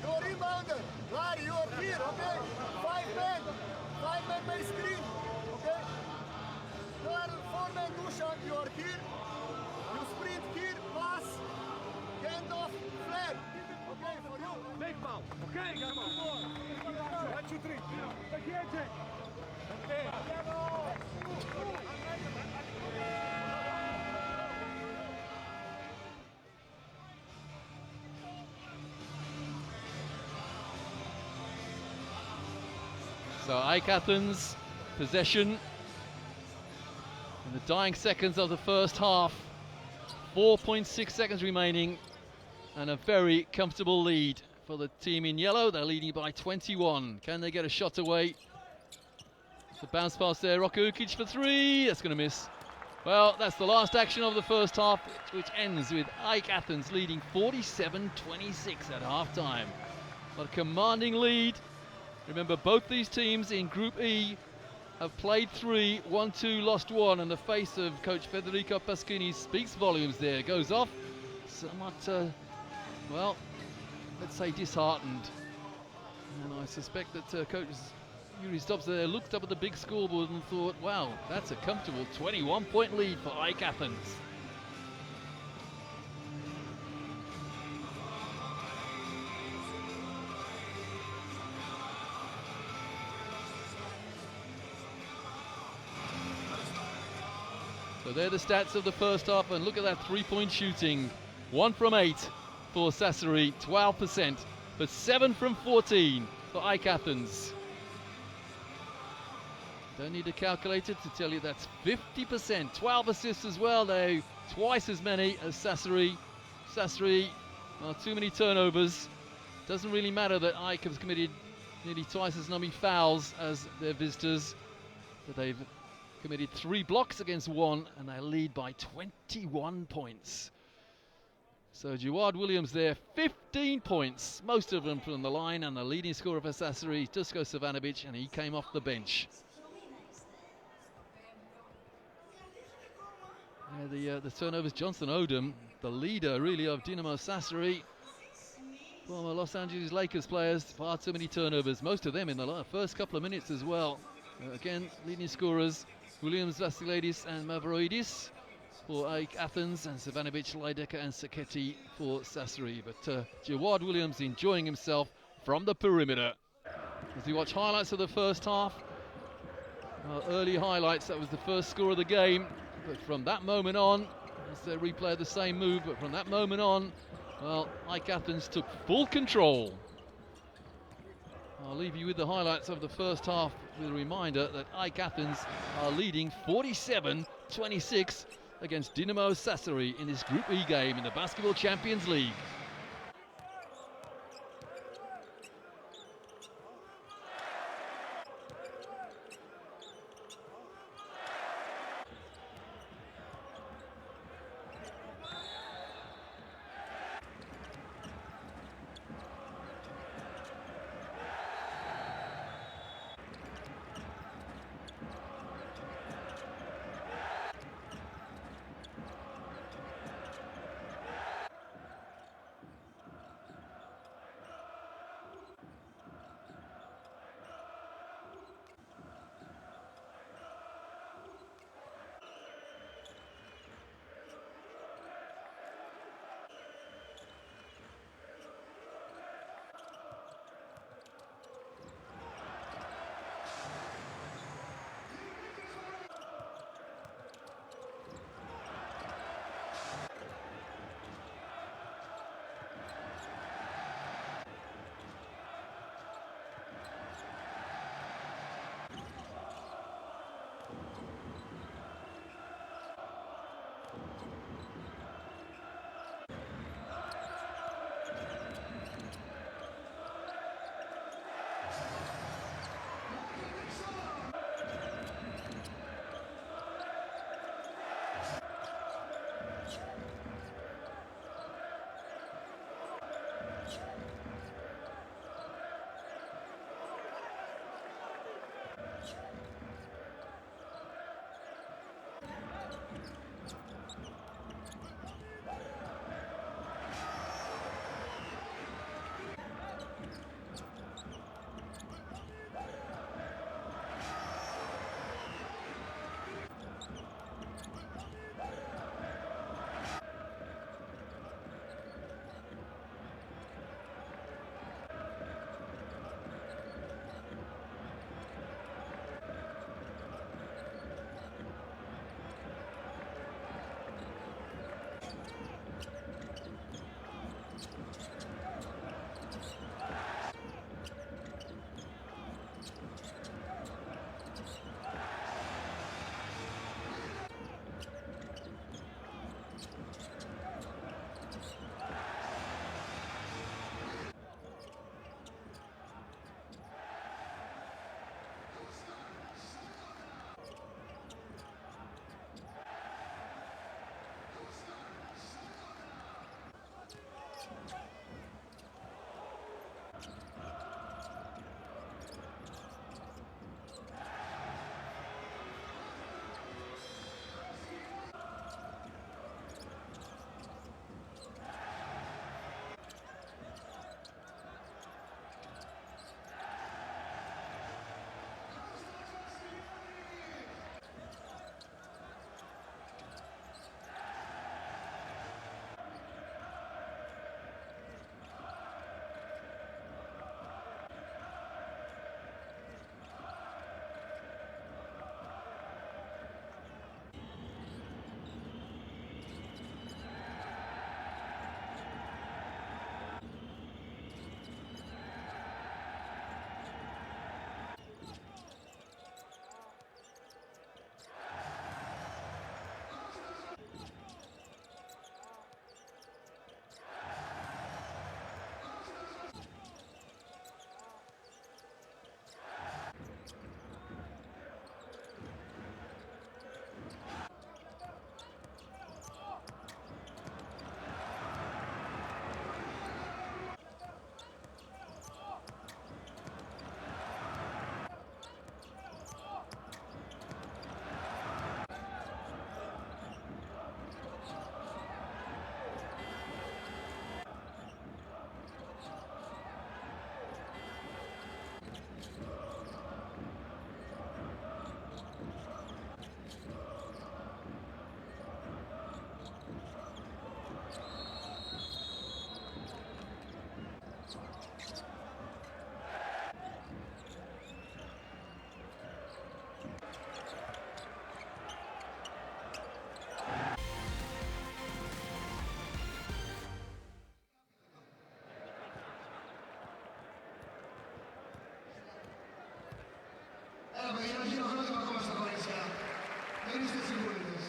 You're rebounder. Larry, you're here, okay? Five men by screen, okay? You are four-man Dushan, you are here. You sprint here, pass, hand off, flare. Okay, for you. Make foul. Okay, come on. 1, 2, 3. Okay. So AEK Athens, possession in the dying seconds of the first half. 4.6 seconds remaining and a very comfortable lead for the team in yellow. They're leading by 21. Can they get a shot away? The bounce pass there, Roko Ukic for three. That's going to miss. Well, that's the last action of the first half, which ends with AEK Athens leading 47-26 at halftime. What a commanding lead. Remember, both these teams in Group E have played 3, won 2, lost 1, and the face of coach Federico Pasquini speaks volumes there. Goes off somewhat, well, let's say disheartened. And I suspect that coach Yuri Stops there looked up at the big scoreboard and thought, wow, that's a comfortable 21-point lead for AEK Athens. So they're the stats of the first half, and look at that three-point shooting. 1 from 8 for Sassari, 12%, but 7 from 14 for AEK Athens. Don't need a calculator to tell you that's 50%. 12 assists as well, though, twice as many as Sassari. Sassari, well, too many turnovers. Doesn't really matter that AEK has committed nearly twice as many fouls as their visitors, but they've committed 3 blocks against 1, and they lead by 21 points. So Jawad Williams there, 15 points, most of them from the line, and the leading scorer for Sassari, Dusko Savanovic, and he came off the bench. The turnovers, Johnson Odom, the leader really of Dinamo Sassari, former Los Angeles Lakers players, far too many turnovers, most of them in the first couple of minutes as well. Again, leading scorers. Williams, Vasilidis and Mavroidis for AEK Athens, and Savanovic, Lidecker and Saketi for Sassari. But Jawad Williams enjoying himself from the perimeter. As we watch highlights of the first half, early highlights, that was the first score of the game. But from that moment on, as they replayed the same move, but from that moment on, well, AEK Athens took full control. I'll leave you with the highlights of the first half with a reminder that AEK Athens are leading 47-26 against Dinamo Sassari in this Group E game in the Basketball Champions League. είστε συγχωρητές.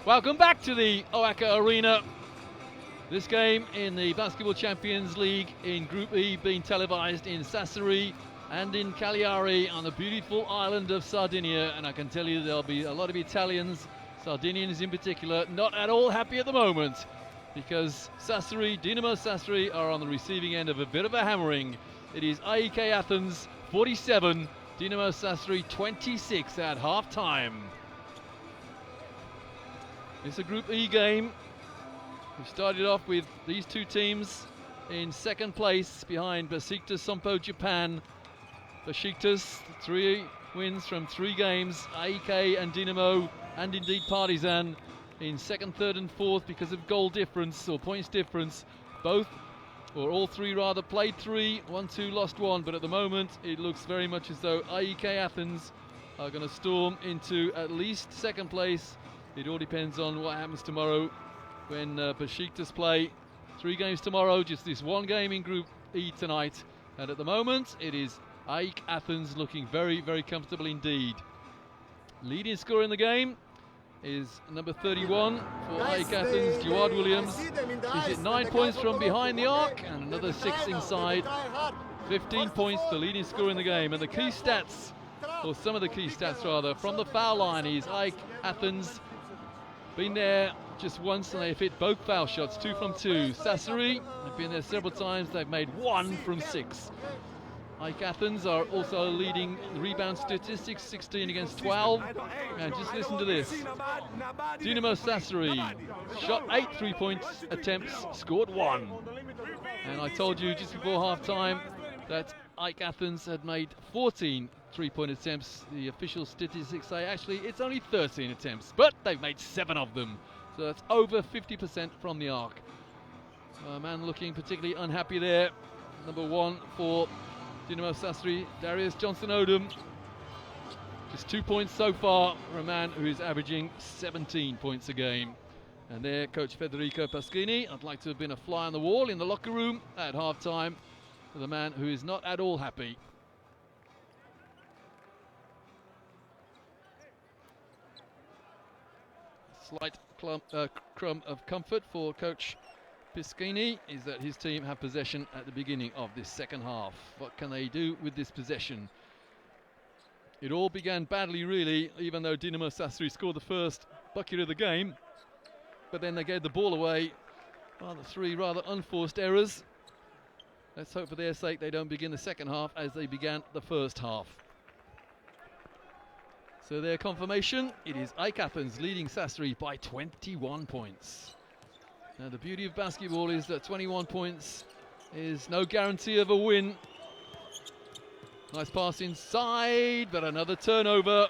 Welcome back to the AEK Arena. This game in the Basketball Champions League in Group E being televised in Sassari and in Cagliari on the beautiful island of Sardinia. And I can tell you there'll be a lot of Italians, Sardinians in particular, not at all happy at the moment, because Sassari, Dinamo Sassari, are on the receiving end of a bit of a hammering. It is AEK Athens 47, Dinamo Sassari 26 at half-time. It's a Group E game. We started off with these two teams in second place behind Besiktas Sompo Japan. Besiktas, 3 wins from 3 games. AEK and Dinamo, and indeed Partizan, in second, third and fourth because of goal difference or points difference. Both, or all 3 rather, played 3, 1-2, lost 1. But at the moment it looks very much as though AEK Athens are going to storm into at least second place. It all depends on what happens tomorrow when Besiktas play. 3 games tomorrow, just this 1 game in Group E tonight. And at the moment, it is AEK Athens looking very, very comfortable indeed. Leading scorer in the game is number 31 for AEK Athens, Jawad Williams. He's at 9 points from behind the arc and another 6 inside. 15 points, the leading scorer in the game. And the key stats, or some of the key stats rather, from the foul line is AEK Athens been there just once and they've hit both foul shots, 2 from 2. Sassari have been there several times, they've made 1 from 6. AEK Athens are also leading the rebound statistics, 16 against 12. And just listen to this. Dinamo Sassari shot 8 3-point attempts, scored 1. And I told you just before half-time that AEK Athens had made 14 3-point attempts. The official statistics say actually it's only 13 attempts, but they've made 7 of them. So that's over 50% from the arc. A man looking particularly unhappy there. Number 1 for Dinamo Sassari, Darius Johnson-Odom. Just 2 points so far for a man who is averaging 17 points a game. And there, coach Federico Paschini, I'd like to have been a fly on the wall in the locker room at half-time for the man who is not at all happy. Slight crumb of comfort for coach Paschini is that his team have possession at the beginning of this second half. What can they do with this possession? It all began badly really, even though Dinamo Sassari scored the first bucket of the game, but then they gave the ball away. Well, the 3 rather unforced errors. Let's hope for their sake they don't begin the second half as they began the first half. So their confirmation, it is AEK Athens leading Sassari by 21 points. Now the beauty of basketball is that 21 points is no guarantee of a win. Nice pass inside, but another turnover.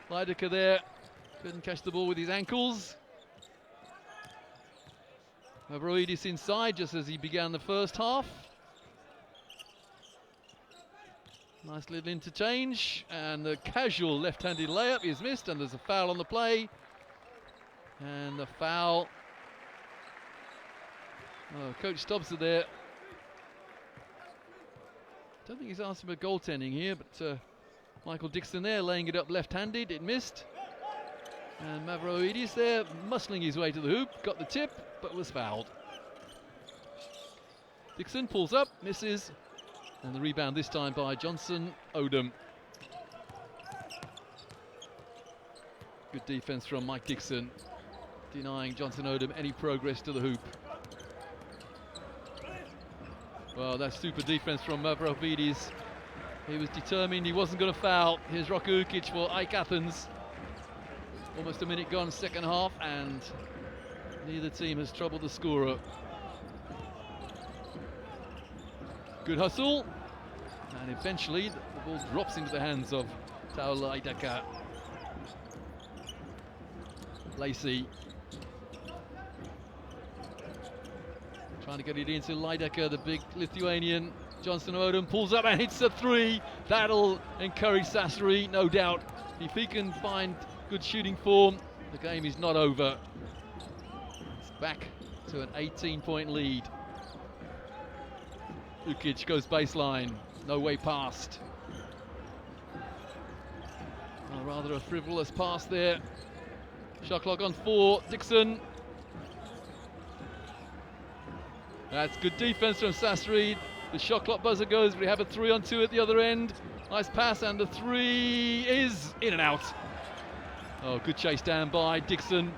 Lydecker there, couldn't catch the ball with his ankles. Mavroidis inside just as he began the first half. Nice little interchange, and the casual left-handed layup is missed, and there's a foul on the play. And the foul. Oh, Coach Stubbs are there. Don't think he's asking for goaltending here, but Michael Dixon there laying it up left-handed, it missed. And Mavroidis there muscling his way to the hoop, got the tip, but was fouled. Dixon pulls up, misses. And the rebound this time by Johnson-Odom. Good defense from Mike Dixon, denying Johnson-Odom any progress to the hoop. Well, that's super defense from Mavrovidis. He was determined he wasn't going to foul. Here's Roko Ukic for AEK Athens. Almost a minute gone, second half, and neither team has troubled the scorer. Good hustle, and eventually the ball drops into the hands of Tao Lydecker. Lacey trying to get it into Lydecker, the big Lithuanian. Johnson-Odom pulls up and hits a 3. That'll encourage Sassari, no doubt. If he can find good shooting form, the game is not over. It's back to an 18-point lead. Ukic goes baseline, no way past. Rather a frivolous pass there. Shot clock on 4. Dixon. That's good defense from Sassari. The shot clock buzzer goes. We have a 3-on-2 at the other end. Nice pass, and the 3 is in and out. Oh, good chase down by Dixon.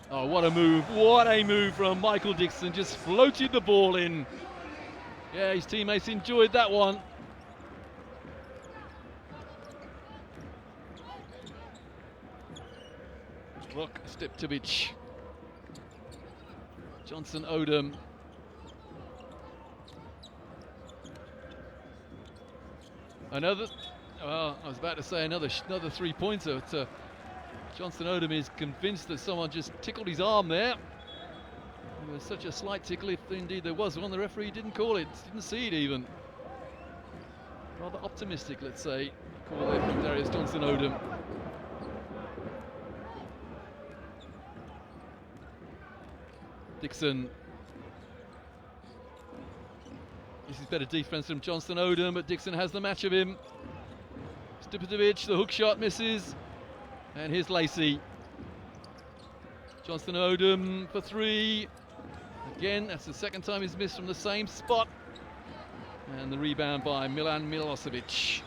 Oh, what a move. What a move from Michael Dixon. Just floated the ball in. Yeah, his teammates enjoyed that one. Rock Steptovic. Johnson Odom. Another, well, I was about to say another 3-pointer. Johnson Odom is convinced that someone just tickled his arm there. It was such a slight tickle, if indeed there was one. The referee didn't call it, didn't see it even. Rather optimistic, let's say, call there from Darius Johnson Odom. Dixon. This is better defense from Johnson Odom, but Dixon has the match of him. Stipatovic, the hook shot misses. And here's Lacey. Johnson Odom for 3. Again, that's the second time he's missed from the same spot. And the rebound by Milan Milosevic.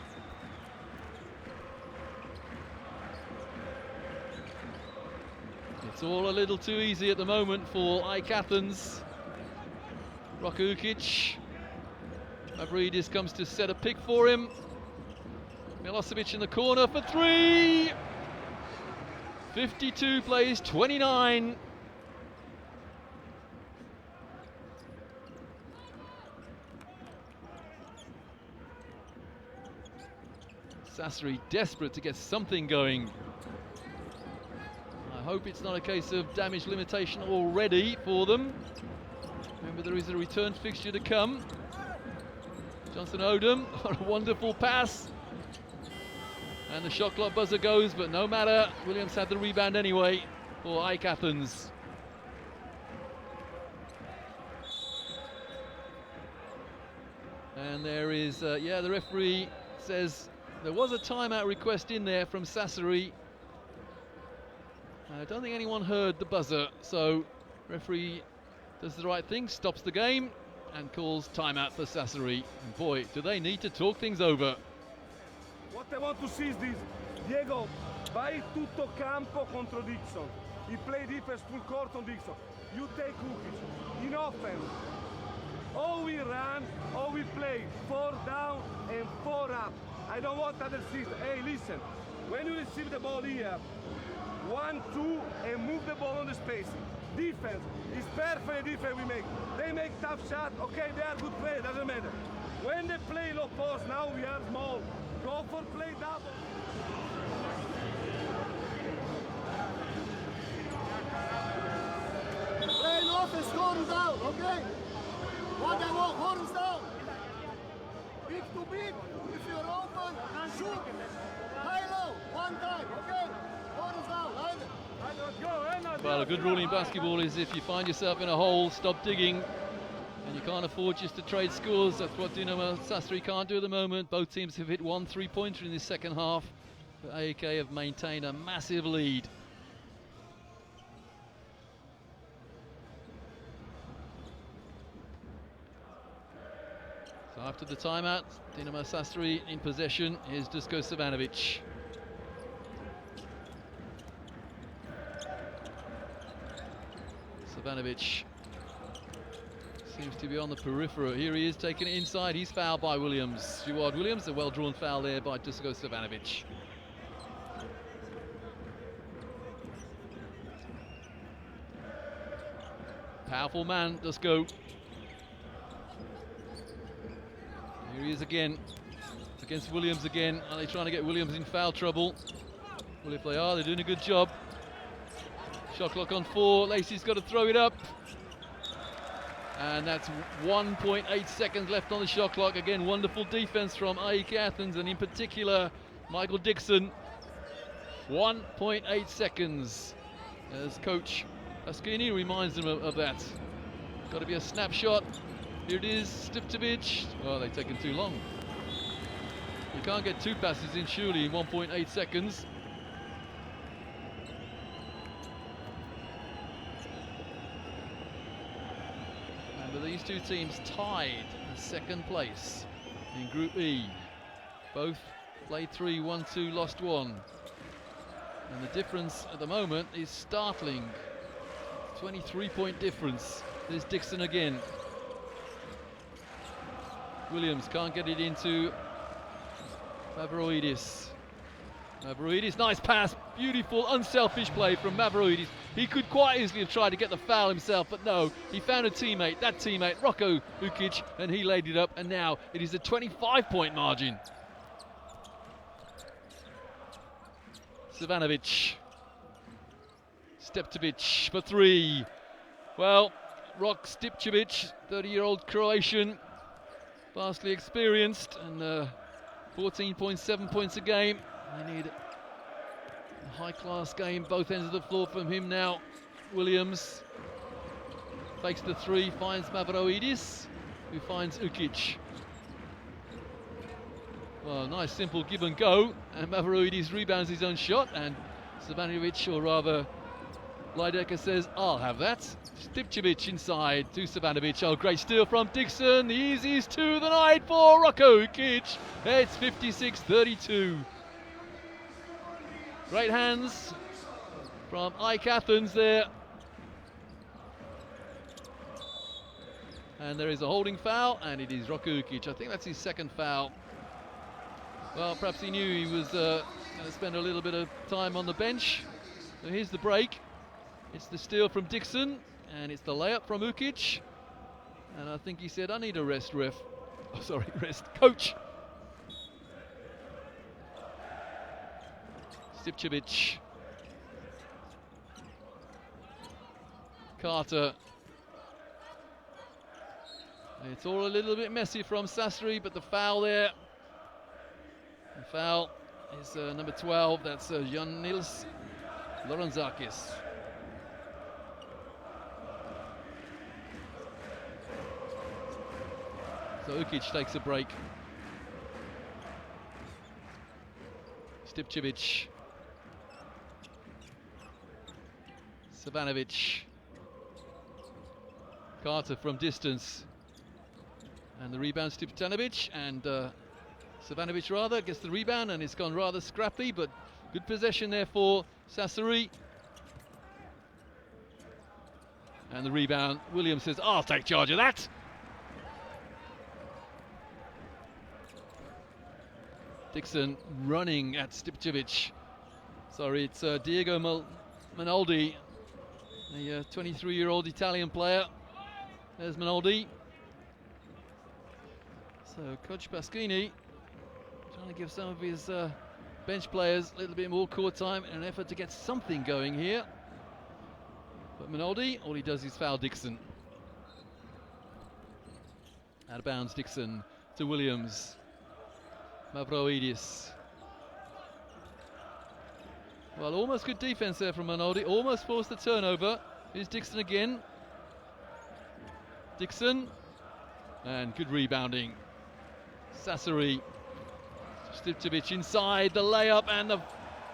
It's all a little too easy at the moment for AEK Athens. Roko Ukic. Mavridis comes to set a pick for him. Milosevic in the corner for 3. 52 plays 29. Sassari desperate to get something going. I hope it's not a case of damage limitation already for them. Remember, there is a return fixture to come. Johnson Odom, a wonderful pass. And the shot clock buzzer goes, but no matter. Williams had the rebound anyway for AEK Athens. And there is, yeah, the referee says there was a timeout request in there from Sassari. I don't think anyone heard the buzzer, so referee does the right thing, stops the game and calls timeout for Sassari. And boy, do they need to talk things over. What I want to see is this. Diego, vai tutto campo contro Dixon. He play defense full court on Dixon. You take Ukic. In offense, or we run or we play 4 down and 4 up. I don't want other system. Hey, listen, when you receive the ball here, 1, 2, and move the ball on the spacing. Defense is perfect defense we make. They make tough shots, okay, they are good players, doesn't matter. When they play low post, now we are small. Go for play double. Play in offense, horns down, okay? What I want, horns down. Big to big, if you're open, shoot. High low, 1 time, okay? Horns down, either. Well, a good rule in basketball is if you find yourself in a hole, stop digging. And you can't afford just to trade scores. That's what Dinamo Sassari can't do at the moment. Both teams have hit 1 3-pointer in the second half. But AEK have maintained a massive lead. So after the timeout, Dinamo Sassari in possession. Here's Dusko Savanovic. Savanovic seems to be on the periphery. Here he is taking it inside. He's fouled by Williams. Stuart Williams, a well-drawn foul there by Dusko Savanovic. Powerful man, Dusko. Here he is again, against Williams again. Are they trying to get Williams in foul trouble? Well, if they are, they're doing a good job. Shot clock on 4. Lacey's got to throw it up. And that's 1.8 seconds left on the shot clock. Again, wonderful defense from AEK Athens, and in particular, Michael Dixon. 1.8 seconds. As coach Askini reminds them of that. Got to be a snapshot. Here it is, Stiptovic. Well, they've taken too long. You can't get 2 passes in surely in 1.8 seconds. Remember, these two teams tied in 2nd place in Group E. Both played 3, won 2, lost 1. And the difference at the moment is startling. 23-point difference. There's Dixon again. Williams can't get it into Mavroidis. Mavroidis, nice pass, beautiful, unselfish play from Mavroidis. He could quite easily have tried to get the foul himself, but no, he found a teammate, that teammate, Roko Ukic, and he laid it up, and now it is a 25-point margin. Savanovic. Stepčević for 3. Well, Rok Stepčević, 30-year-old Croatian, vastly experienced, and 14.7 points a game. They need a high-class game, both ends of the floor from him now. Williams fakes the 3, finds Mavroidis, who finds Ukic. Well, nice simple give and go, and Mavroidis rebounds his own shot, and Savanovic, or rather Lidecker, says, I'll have that. Stepčević inside to Savanovic. Oh, great steal from Dixon. The easiest 2 of the night for Roko Ukic. It's 56-32. Great hands from AEK Athens there. And there is a holding foul, and it is Roko Ukic. I think that's his 2nd foul. Well, perhaps he knew he was going to spend a little bit of time on the bench. So here's the break. It's the steal from Dixon, and it's the layup from Ukic. And I think he said, I need a rest, ref. Oh, sorry, rest, coach. Stepčević. Carter. It's all a little bit messy from Sassari, but the foul there. The foul is number 12, that's Jan-Nils Lorentzakis. So Ukic takes a break. Stepčević. Savanovic. Carter from distance. And the rebound, Stepčević, and Savanovic rather gets the rebound, and it's gone rather scrappy, but good possession there for Sassari. And the rebound, Williams says, I'll take charge of that. Dixon running at Stepčević. Sorry, it's Diego Minoldi, a 23-year-old Italian player. There's Minoldi. So Coach Pasquini trying to give some of his bench players a little bit more court time in an effort to get something going here. But Minoldi, all he does is foul Dixon. Out of bounds, Dixon to Williams. Mavroidis. Well, almost good defense there from Minoldi. Almost forced the turnover. Here's Dixon again. Dixon. And good rebounding. Sassari. Stepčević inside, the layup and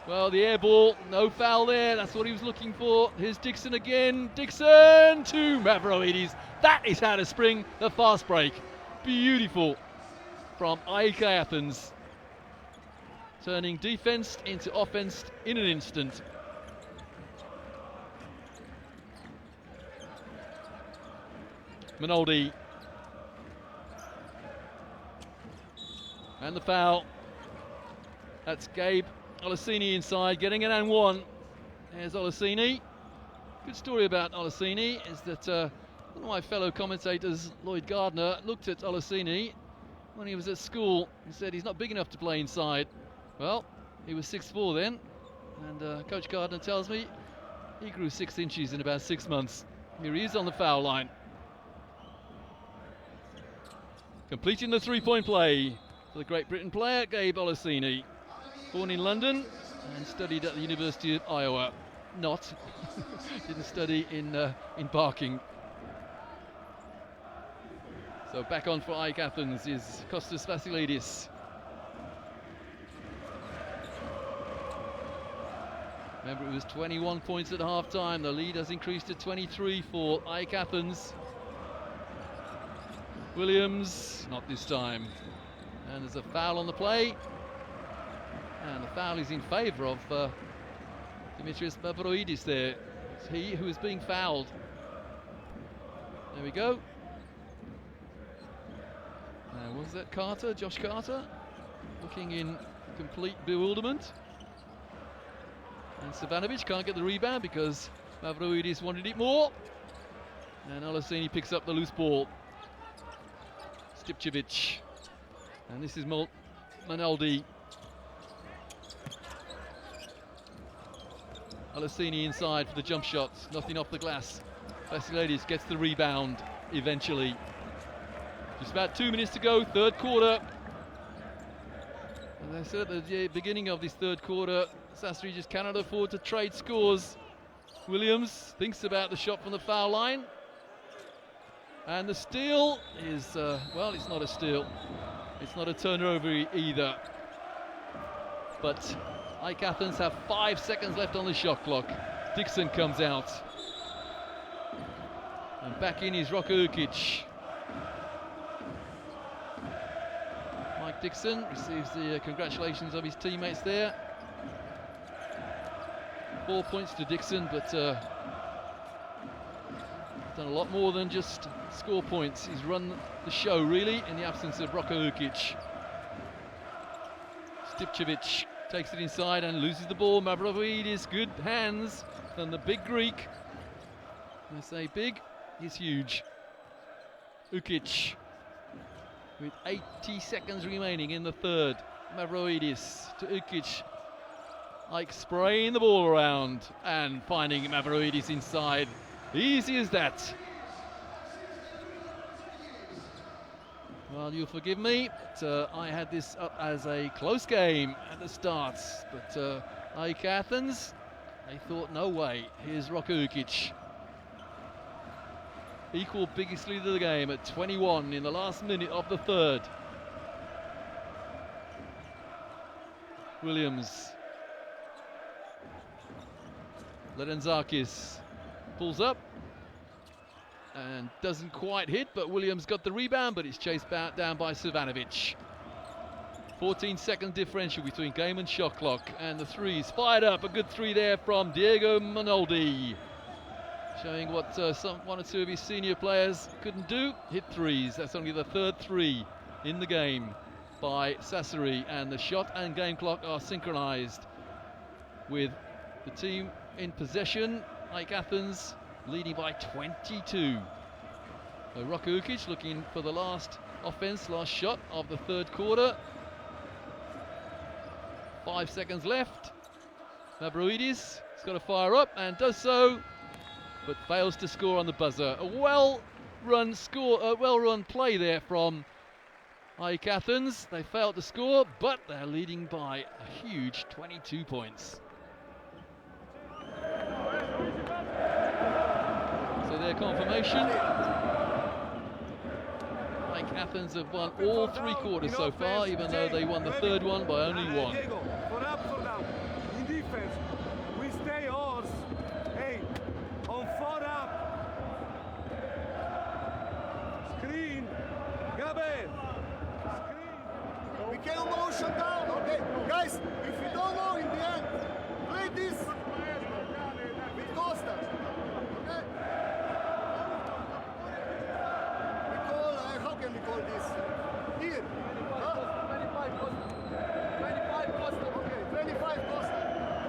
the air ball. No foul there, that's what he was looking for. Here's Dixon again. Dixon to Mavroidis. That is how to spring the fast break. Beautiful from AEK Athens. Turning defense into offense in an instant. Minoldi. And the foul. That's Gabe Olaseni inside, getting an and 1. There's Olaseni. Good story about Olaseni is that one of my fellow commentators, Lloyd Gardner, looked at Olaseni when he was at school and said he's not big enough to play inside. Well, he was 6'4" then, and Coach Gardner tells me he grew 6 inches in about 6 months. Here he is on the foul line. Completing the 3-point play for the Great Britain player, Gabe Olaseni. Born in London and studied at the University of Iowa. Didn't study in Barking. So back on for AEK Athens is Kostas Vasilidis. Remember, it was 21 points at half-time. The lead has increased to 23 for AEK Athens. Williams, not this time. And there's a foul on the play. And the foul is in favour of Dimitrios Mavroidis there. It's he who is being fouled. There we go. Now, was that Carter, Josh Carter? Looking in complete bewilderment. And Savanovic can't get the rebound because Mavroidis wanted it more. And Olaseni picks up the loose ball. Stipcevic. And this is Manaldi. Olaseni inside for the jump shots. Nothing off the glass. Vasilidis gets the rebound eventually. Just about 2 minutes to go, third quarter. As I said at the beginning of this third quarter, Sassari just cannot afford to trade scores. Williams thinks about the shot from the foul line. And the steal is, well, it's not a steal. It's not a turnover either. But AEK Athens have 5 seconds left on the shot clock. Dixon comes out. And back in is Roko Ukic. Mike Dixon receives the congratulations of his teammates there. 4 points to Dixon, but done a lot more than just score points. He's run the show, really, in the absence of Roko Ukic. Stipcevic takes it inside and loses the ball. Mavroidis, good hands, and the big Greek. When I say big, he's huge. Ukic with 80 seconds remaining in the third. Mavroidis to Ukic. Like spraying the ball around and finding Mavroidis inside. Easy as that. Well, you'll forgive me, but I had this up as a close game at the start. But AEK Athens, they thought, no way. Here's Roko Ukic. Equal biggest lead of the game at 21 in the last minute of the third. Williams. Ledenzakis pulls up and doesn't quite hit, but Williams got the rebound, but it's chased down by Savanovic. 14-second differential between game and shot clock, and the three's fired up. A good three there from Diego Manaldi, showing what one or two of his senior players couldn't do. Hit threes. That's only the third three in the game by Sassari, and the shot and game clock are synchronized with the team in possession. AEK Athens leading by 22. So Roko Ukic looking for the last shot of the third quarter. 5 seconds left. Mavroidis has got to fire up and does so, but fails to score on the buzzer. A well-run play there from AEK Athens. They failed to score, but they're leading by a huge 22 points. So their confirmation. AEK Athens have won all 3 quarters so far, even though they won the third one by only 1. For up, for down. In defense, we stay horse. Hey, on 4 up. Screen. Gabe. Screen. We can motion down, okay? Guys, if you don't know in the end, play this with Costa, okay? We call, how can we call this? Here. Huh? 25 Costa. Okay, 25 Costa.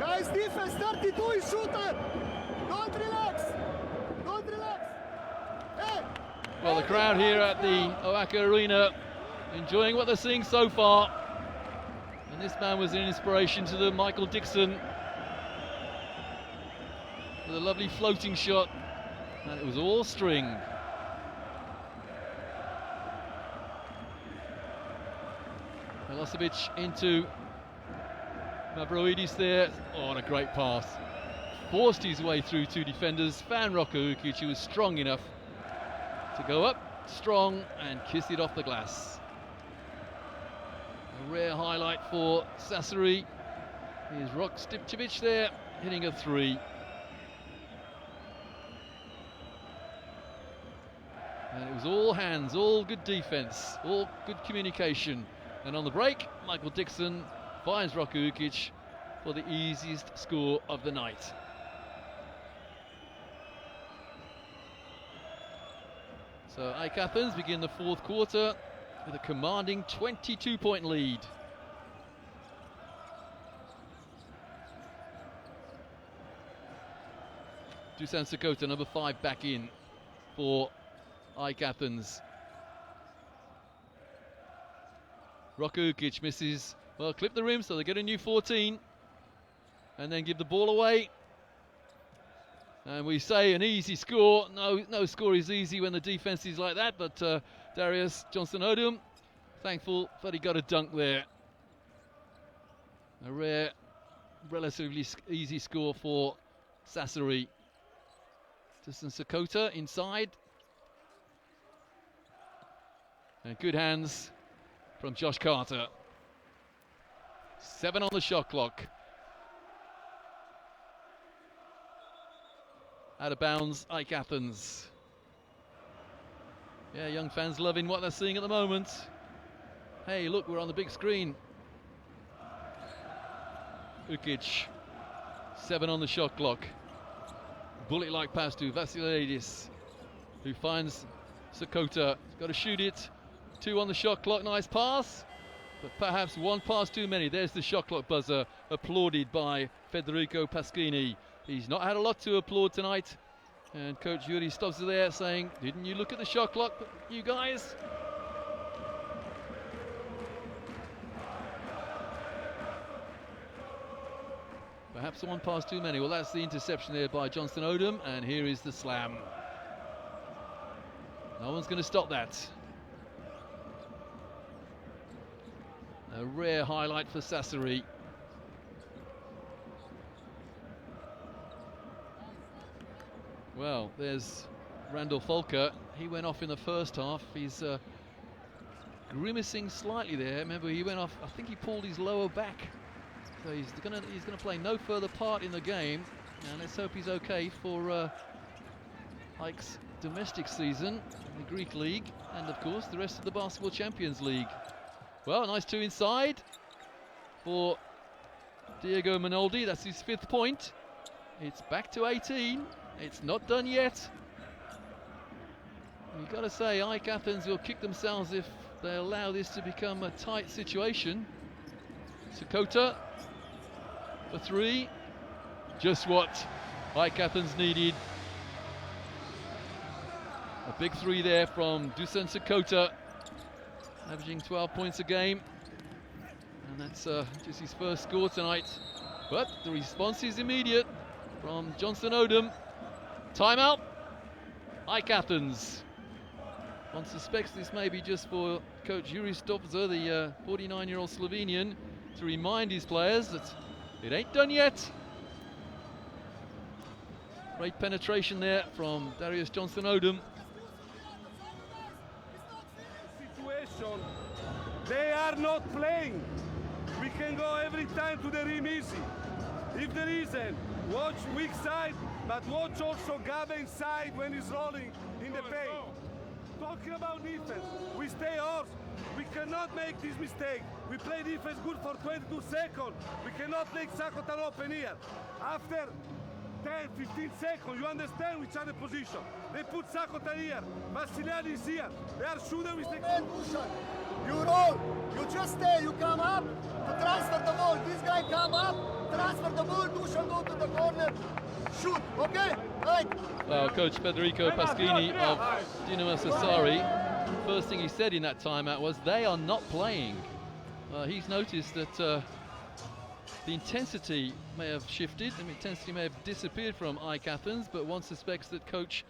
Guys, defense 32 is shooter. Don't relax. Don't relax. Hey. Well, the crowd here at the Oaka Arena enjoying what they're seeing so far. And this man was an inspiration to them, Michael Dixon, with a lovely floating shot, and it was all string. Milosevic into Mavroidis there. Oh, and a great pass. Forced his way through 2 defenders, found Roko Ukic, who was strong enough to go up strong and kiss it off the glass. A rare highlight for Sassari. Here's Rok Stipcevic there, hitting a 3. And it was all hands, all good defense, all good communication. And on the break, Michael Dixon finds Roko Ukic for the easiest score of the night. So AEK Athens begin the fourth quarter with a commanding 22-point lead. Dusan Sakota, number 5, back in for AEK Athens. Roko Ukic misses, well, clip the rim, so they get a new 14. And then give the ball away. And we say an easy score. No score is easy when the defense is like that, but Darius Johnson-Odom, thankful that he got a dunk there. A rare, relatively easy score for Sassari. Dusan Sakota inside. And good hands from Josh Carter. 7 on the shot clock. Out of bounds, AEK Athens. Yeah, young fans loving what they're seeing at the moment. Hey, look, we're on the big screen. Ukic, 7 on the shot clock. Bullet-like pass to Vasilidis, who finds Sakota. He's got to shoot it. 2 on the shot clock, nice pass. But perhaps one pass too many. There's the shot clock buzzer, applauded by Federico Paschini. He's not had a lot to applaud tonight. And Coach Yuri stops there saying, didn't you look at the shot clock, you guys? Perhaps one pass too many. Well, that's the interception there by Johnson-Odom, and here is the slam. No one's going to stop that. A rare highlight for Sassari. Well, there's Randall Folker. He went off in the first half. He's grimacing slightly there. Remember, he went off, I think he pulled his lower back. So he's gonna play no further part in the game. And let's hope he's okay for AEK's domestic season in the Greek League, and of course the rest of the Basketball Champions League. Well, nice 2 inside for Diego Minoldi. That's his 5th point. It's back to 18. It's not done yet. You've got to say, AEK Athens will kick themselves if they allow this to become a tight situation. Sakota for 3. Just what AEK Athens needed. A big 3 there from Dusan Sakota, averaging 12 points a game. And that's just his first score tonight. But the response is immediate from Johnson-Odom. Timeout, AEK Athens. One suspects this may be just for Coach Juri Stopza, the 49-year-old Slovenian, to remind his players that it ain't done yet. Great penetration there from Darius Johnson-Odom. Situation, they are not playing. We can go every time to the rim easy. If there isn't, watch weak side, but watch also Gabe inside when he's rolling in the paint. Talking about defense, we stay ours. We cannot make this mistake. We play defense good for 22 seconds. We cannot make Sakota open here. After 10, 15 seconds, you understand which are the position. They put Sakota here, Vassiliadis is here. They are shooting with the... You roll, you just stay, you come up to transfer the ball. This guy come up, transfer the ball, Dusan go to the corner, shoot, okay? Right. Well, Coach Federico Paschini of Dinamo Sassari, first thing he said in that timeout was they are not playing. He's noticed that the intensity may have shifted, the intensity may have disappeared from AEK Athens, but one suspects that Coach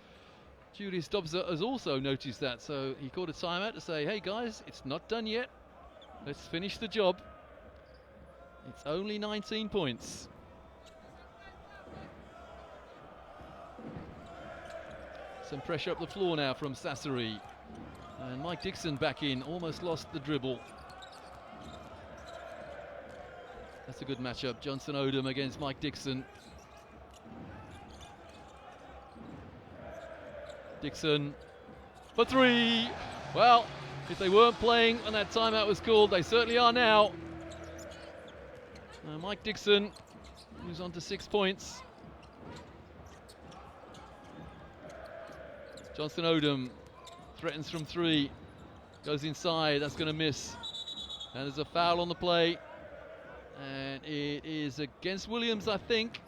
Julius Dobza has also noticed that, so he called a timeout to say, hey guys, it's not done yet, let's finish the job. It's only 19 points. Some pressure up the floor now from Sassari. And Mike Dixon back in, almost lost the dribble. That's a good matchup, Johnson-Odom against Mike Dixon. Dixon for three. Well, if they weren't playing when that timeout was called, they certainly are now. Mike Dixon moves on to 6 points. Johnson Odom threatens from three, goes inside, that's going to miss. And there's a foul on the play. And it is against Williams, I think.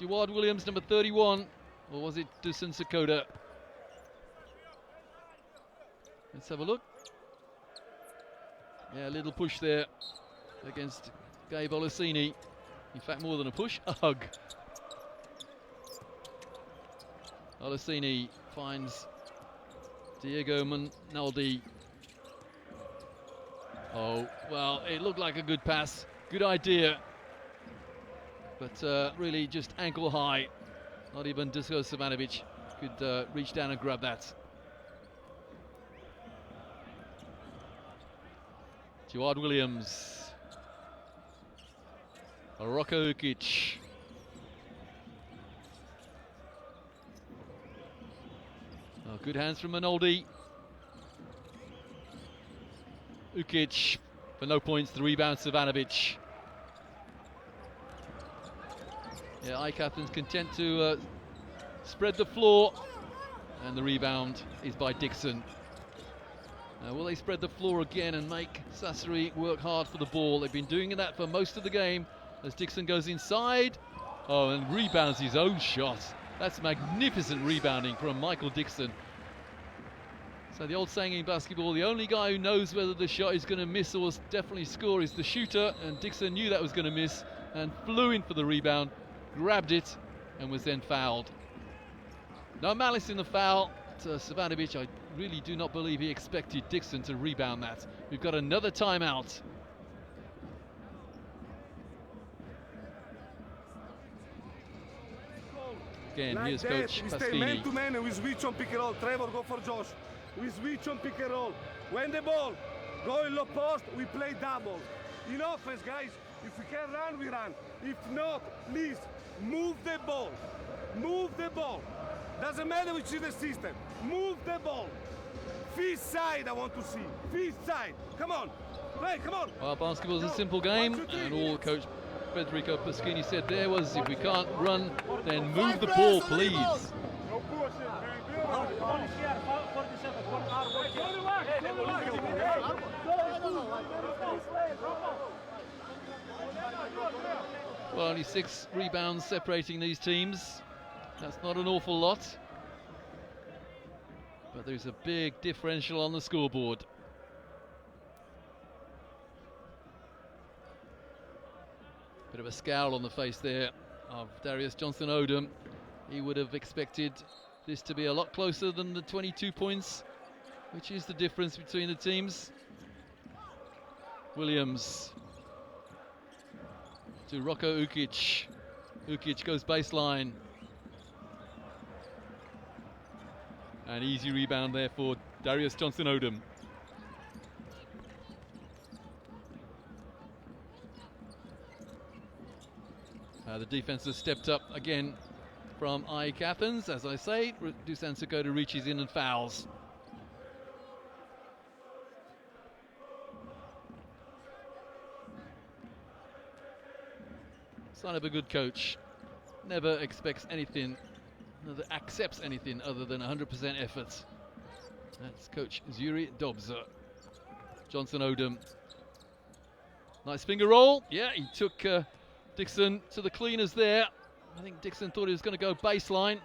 Jawad Williams, number 31. Or was it Dusan Sakota? Let's have a look. Yeah, a little push there against Gabe Olaseni. In fact, more than a push, a hug. Olaseni finds Diego Manaldi. Oh, well, it looked like a good pass. Good idea. But really just ankle high. Not even Dusko Savanovic could reach down and grab that. Jawad Williams. Rocco Ukic. Oh, good hands from Manoldi. Ukic for no points. The rebound, Savanovic. Yeah, AEK Athens content to spread the floor. And the rebound is by Dixon. Will they spread the floor again and make Sassari work hard for the ball? They've been doing that for most of the game as Dixon goes inside. Oh, and rebounds his own shot. That's magnificent rebounding from Michael Dixon. So the old saying in basketball, the only guy who knows whether the shot is going to miss or definitely score is the shooter, and Dixon knew that was going to miss and flew in for the rebound, grabbed it, and was then fouled. No malice in the foul to Savanovic. I really do not believe he expected Dixon to rebound that. We've got another timeout. Again, like here's that. Coach We stay Pasquini. man to man and we switch on pick and roll. Trevor, go for Josh. We switch on pick and roll. When the ball go in low post, we play double. In offense, guys, if we can run, we run. If not, please move the ball. Move the ball. Doesn't matter which is the system. Move the ball. Fifth side, I want to see. Fifth side. Come on. Play, come on. Well, basketball is a simple game, and all Coach Federico Pasquini said there was, if we can't run, then move the ball, please. No bullshit, man. Well, only 6 rebounds separating these teams. That's not an awful lot. But there's a big differential on the scoreboard. Bit of a scowl on the face there of Darius Johnson Odom. He would have expected this to be a lot closer than the 22 points, which is the difference between the teams. Williams to Rocco Ukic. Ukic goes baseline. An easy rebound there for Darius Johnson Odom. The defense has stepped up again from AEK Athens. As I say, Dusan Sakota reaches in and fouls. Sign of a good coach. Never expects anything, never accepts anything other than 100% effort. That's Coach Zuri Dobza. Johnson Odom. Nice finger roll. Yeah, he took Dixon to the cleaners there. I think Dixon thought he was going to go baseline,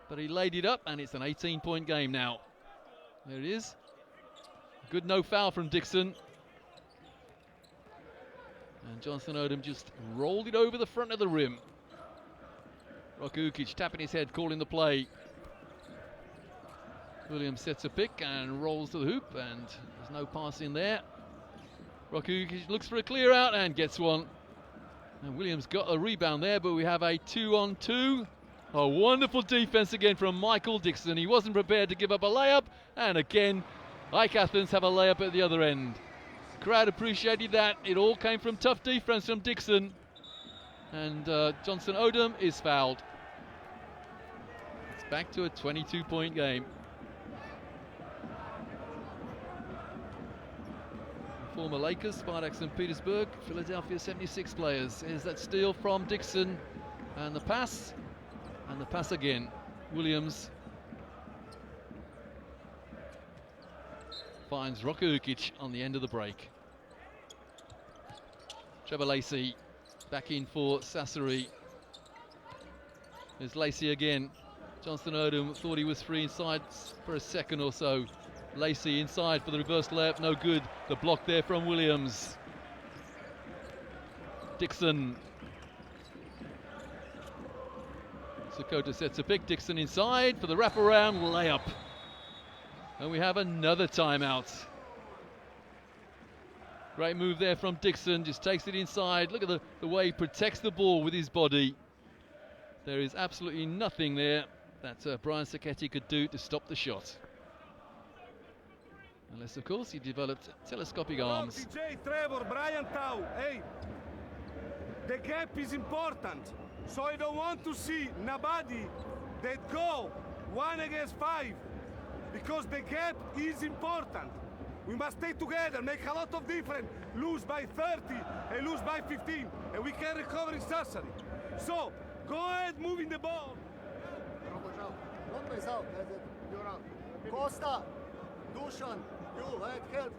but he laid it up, and it's an 18-point game now. There it is. Good no foul from Dixon. And Johnson Odom just rolled it over the front of the rim. Rocco Ukic tapping his head, calling the play. Williams sets a pick and rolls to the hoop, and there's no pass in there. Rocco Ukic looks for a clear out and gets one. And Williams got a rebound there, but we have a 2-on-2. A wonderful defense again from Michael Dixon. He wasn't prepared to give up a layup, and again, AEK Athens have a layup at the other end. The crowd appreciated that. It all came from tough defense from Dixon. And Johnson Odom is fouled. back to a 22-point game. Former Lakers, Spartaks and Petersburg, Philadelphia 76 players. Here's that steal from Dixon, and the pass again. Williams finds Rocco Ukic on the end of the break. Trevor Lacey back in for Sassari. There's Lacey again. Johnston Odom thought he was free inside for a second or so. Lacey inside for the reverse layup, no good. The block there from Williams. Dixon. Sakota sets a pick. Dixon inside for the wraparound layup. And we have another timeout. Great move there from Dixon, just takes it inside. Look at the way he protects the ball with his body. There is absolutely nothing there that Brian Sacchetti could do to stop the shot. Unless, of course, he developed telescopic arms. DJ, Trevor, Brian, Tau, hey, the gap is important. So I don't want to see nobody that go 1 against 5, because the gap is important. We must stay together, make a lot of difference, lose by 30 and lose by 15, and we can recover in Sassari. So, go ahead moving the ball. Don't miss out, that's it. You're out. Costa, Dusan, you, head, help.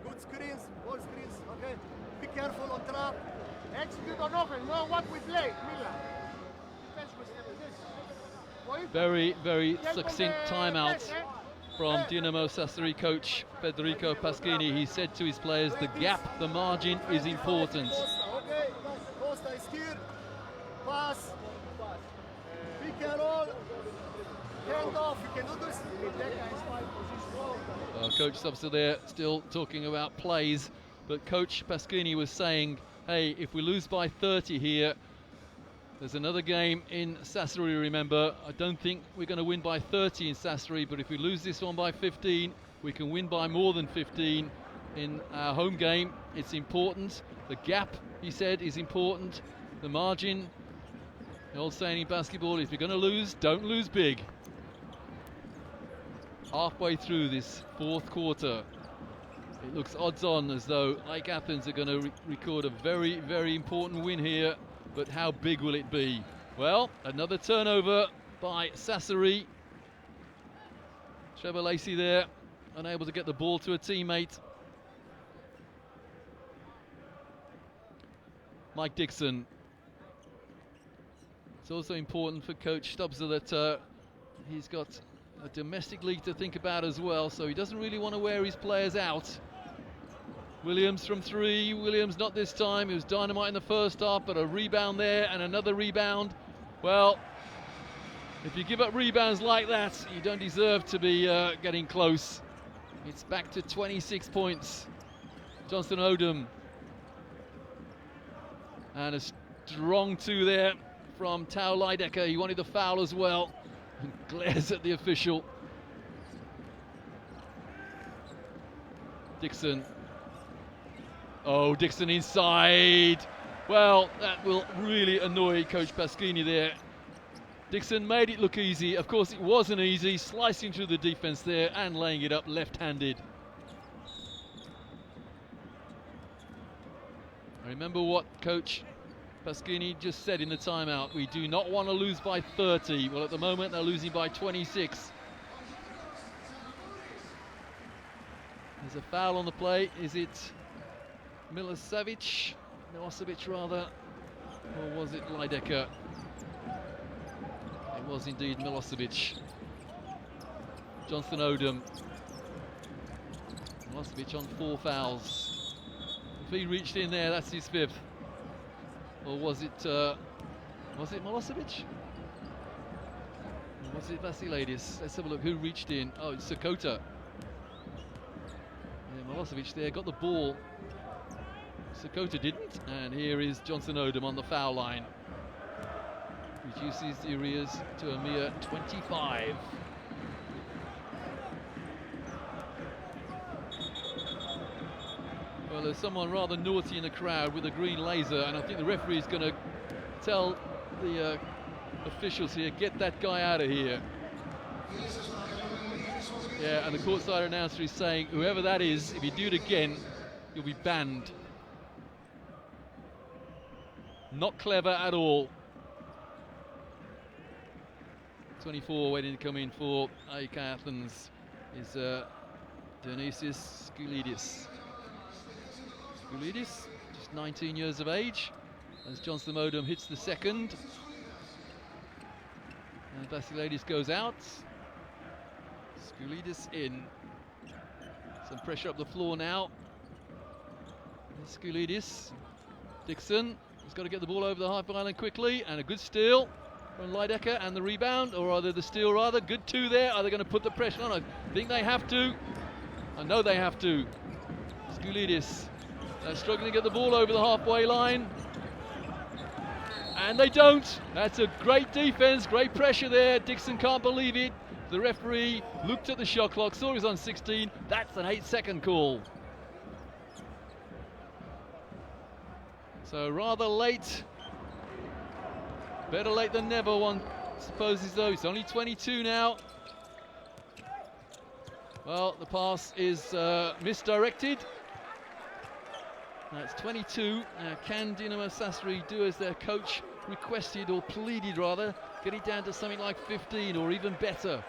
Good screens, ball screens, okay? Be careful on trap. Execute on offense, know what we play, Mila. Very, very succinct timeout from Dinamo Sassari coach Federico Paschini. He said to his players, the gap, the margin is important. Okay, Costa is here. Pass. Pick and roll. Hand off. You can do this. Coach Subster there still talking about plays, but Coach Paschini was saying, hey, if we lose by 30 here, there's another game in Sassari, remember. I don't think we're going to win by 30 in Sassari, but if we lose this one by 15, we can win by more than 15 in our home game. It's important. The gap, he said, is important. The margin, the old saying in basketball, if you're going to lose, don't lose big. Halfway through this fourth quarter, it looks odds on as though Lake Athens are going to record a very, very important win here. But how big will it be? Well, another turnover by Sassari. Trevor Lacey there, unable to get the ball to a teammate. Mike Dixon. It's also important for Coach Stubbser that he's got a domestic league to think about as well, so he doesn't really want to wear his players out. Williams from three. Williams not this time. It was dynamite in the first half, but a rebound there and another rebound. Well, if you give up rebounds like that, you don't deserve to be getting close. It's back to 26 points. Johnston Odom. And a strong two there from Tau Leidecker. He wanted the foul as well and glares at the official. Dixon. Oh, Dixon inside. Well, that will really annoy Coach Paschini there. Dixon made it look easy. Of course, it wasn't easy. Slicing through the defense there and laying it up left-handed. Remember what Coach Paschini just said in the timeout. We do not want to lose by 30. Well, at the moment, they're losing by 26. There's a foul on the play. Is it Milosevic rather, or was it Leidecker? It was indeed Milosevic. Johnston Odom. Milosevic on 4 fouls. If he reached in there, that's his 5th. Or was it Milosevic? Or was it Vasilidis? Let's have a look who reached in. Oh, it's Sakota. Yeah, Milosevic there got the ball. Sakota didn't, and here is Johnston Odom on the foul line. Reduces the arrears to a mere 25. Well, there's someone rather naughty in the crowd with a green laser, and I think the referee is going to tell the officials here, get that guy out of here. Yeah, and the courtside announcer is saying, whoever that is, if you do it again, you'll be banned. Not clever at all. 24 waiting to come in for AEK Athens is Dionysius Skoulidis. Skoulidis, just 19 years of age, as Johnson Modem hits the second. And Vasilidis goes out. Skoulidis in. Some pressure up the floor now. Skoulidis. Dixon has got to get the ball over the half island quickly, and a good steal from Lidecker, and the rebound, or rather the steal rather. Good two there. Are they going to put the pressure on? I think they have to. I know they have to. Skoulidis struggling to get the ball over the halfway line. And they don't. That's a great defense, great pressure there. Dixon can't believe it. The referee looked at the shot clock, saw it was on 16. That's an 8-second call. So rather late. Better late than never, one supposes, though. It's only 22 now. Well, the pass is misdirected. That's 22. Now, can Dinamo Sassari do as their coach requested, or pleaded rather, get it down to something like 15 or even better?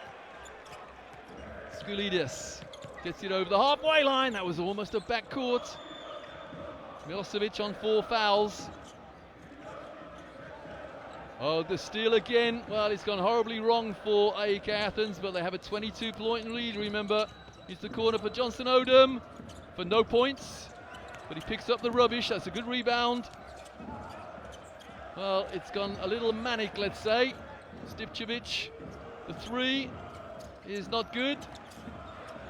Skoulidis gets it over the halfway line. That was almost a backcourt. Milosevic on 4 fouls. Oh, the steal again. Well, it's gone horribly wrong for AEK Athens, but they have a 22-point lead. Remember, it's the corner for Johnson Odom for no points. But he picks up the rubbish. That's a good rebound. Well, it's gone a little manic, let's say. Stipčević, the three is not good.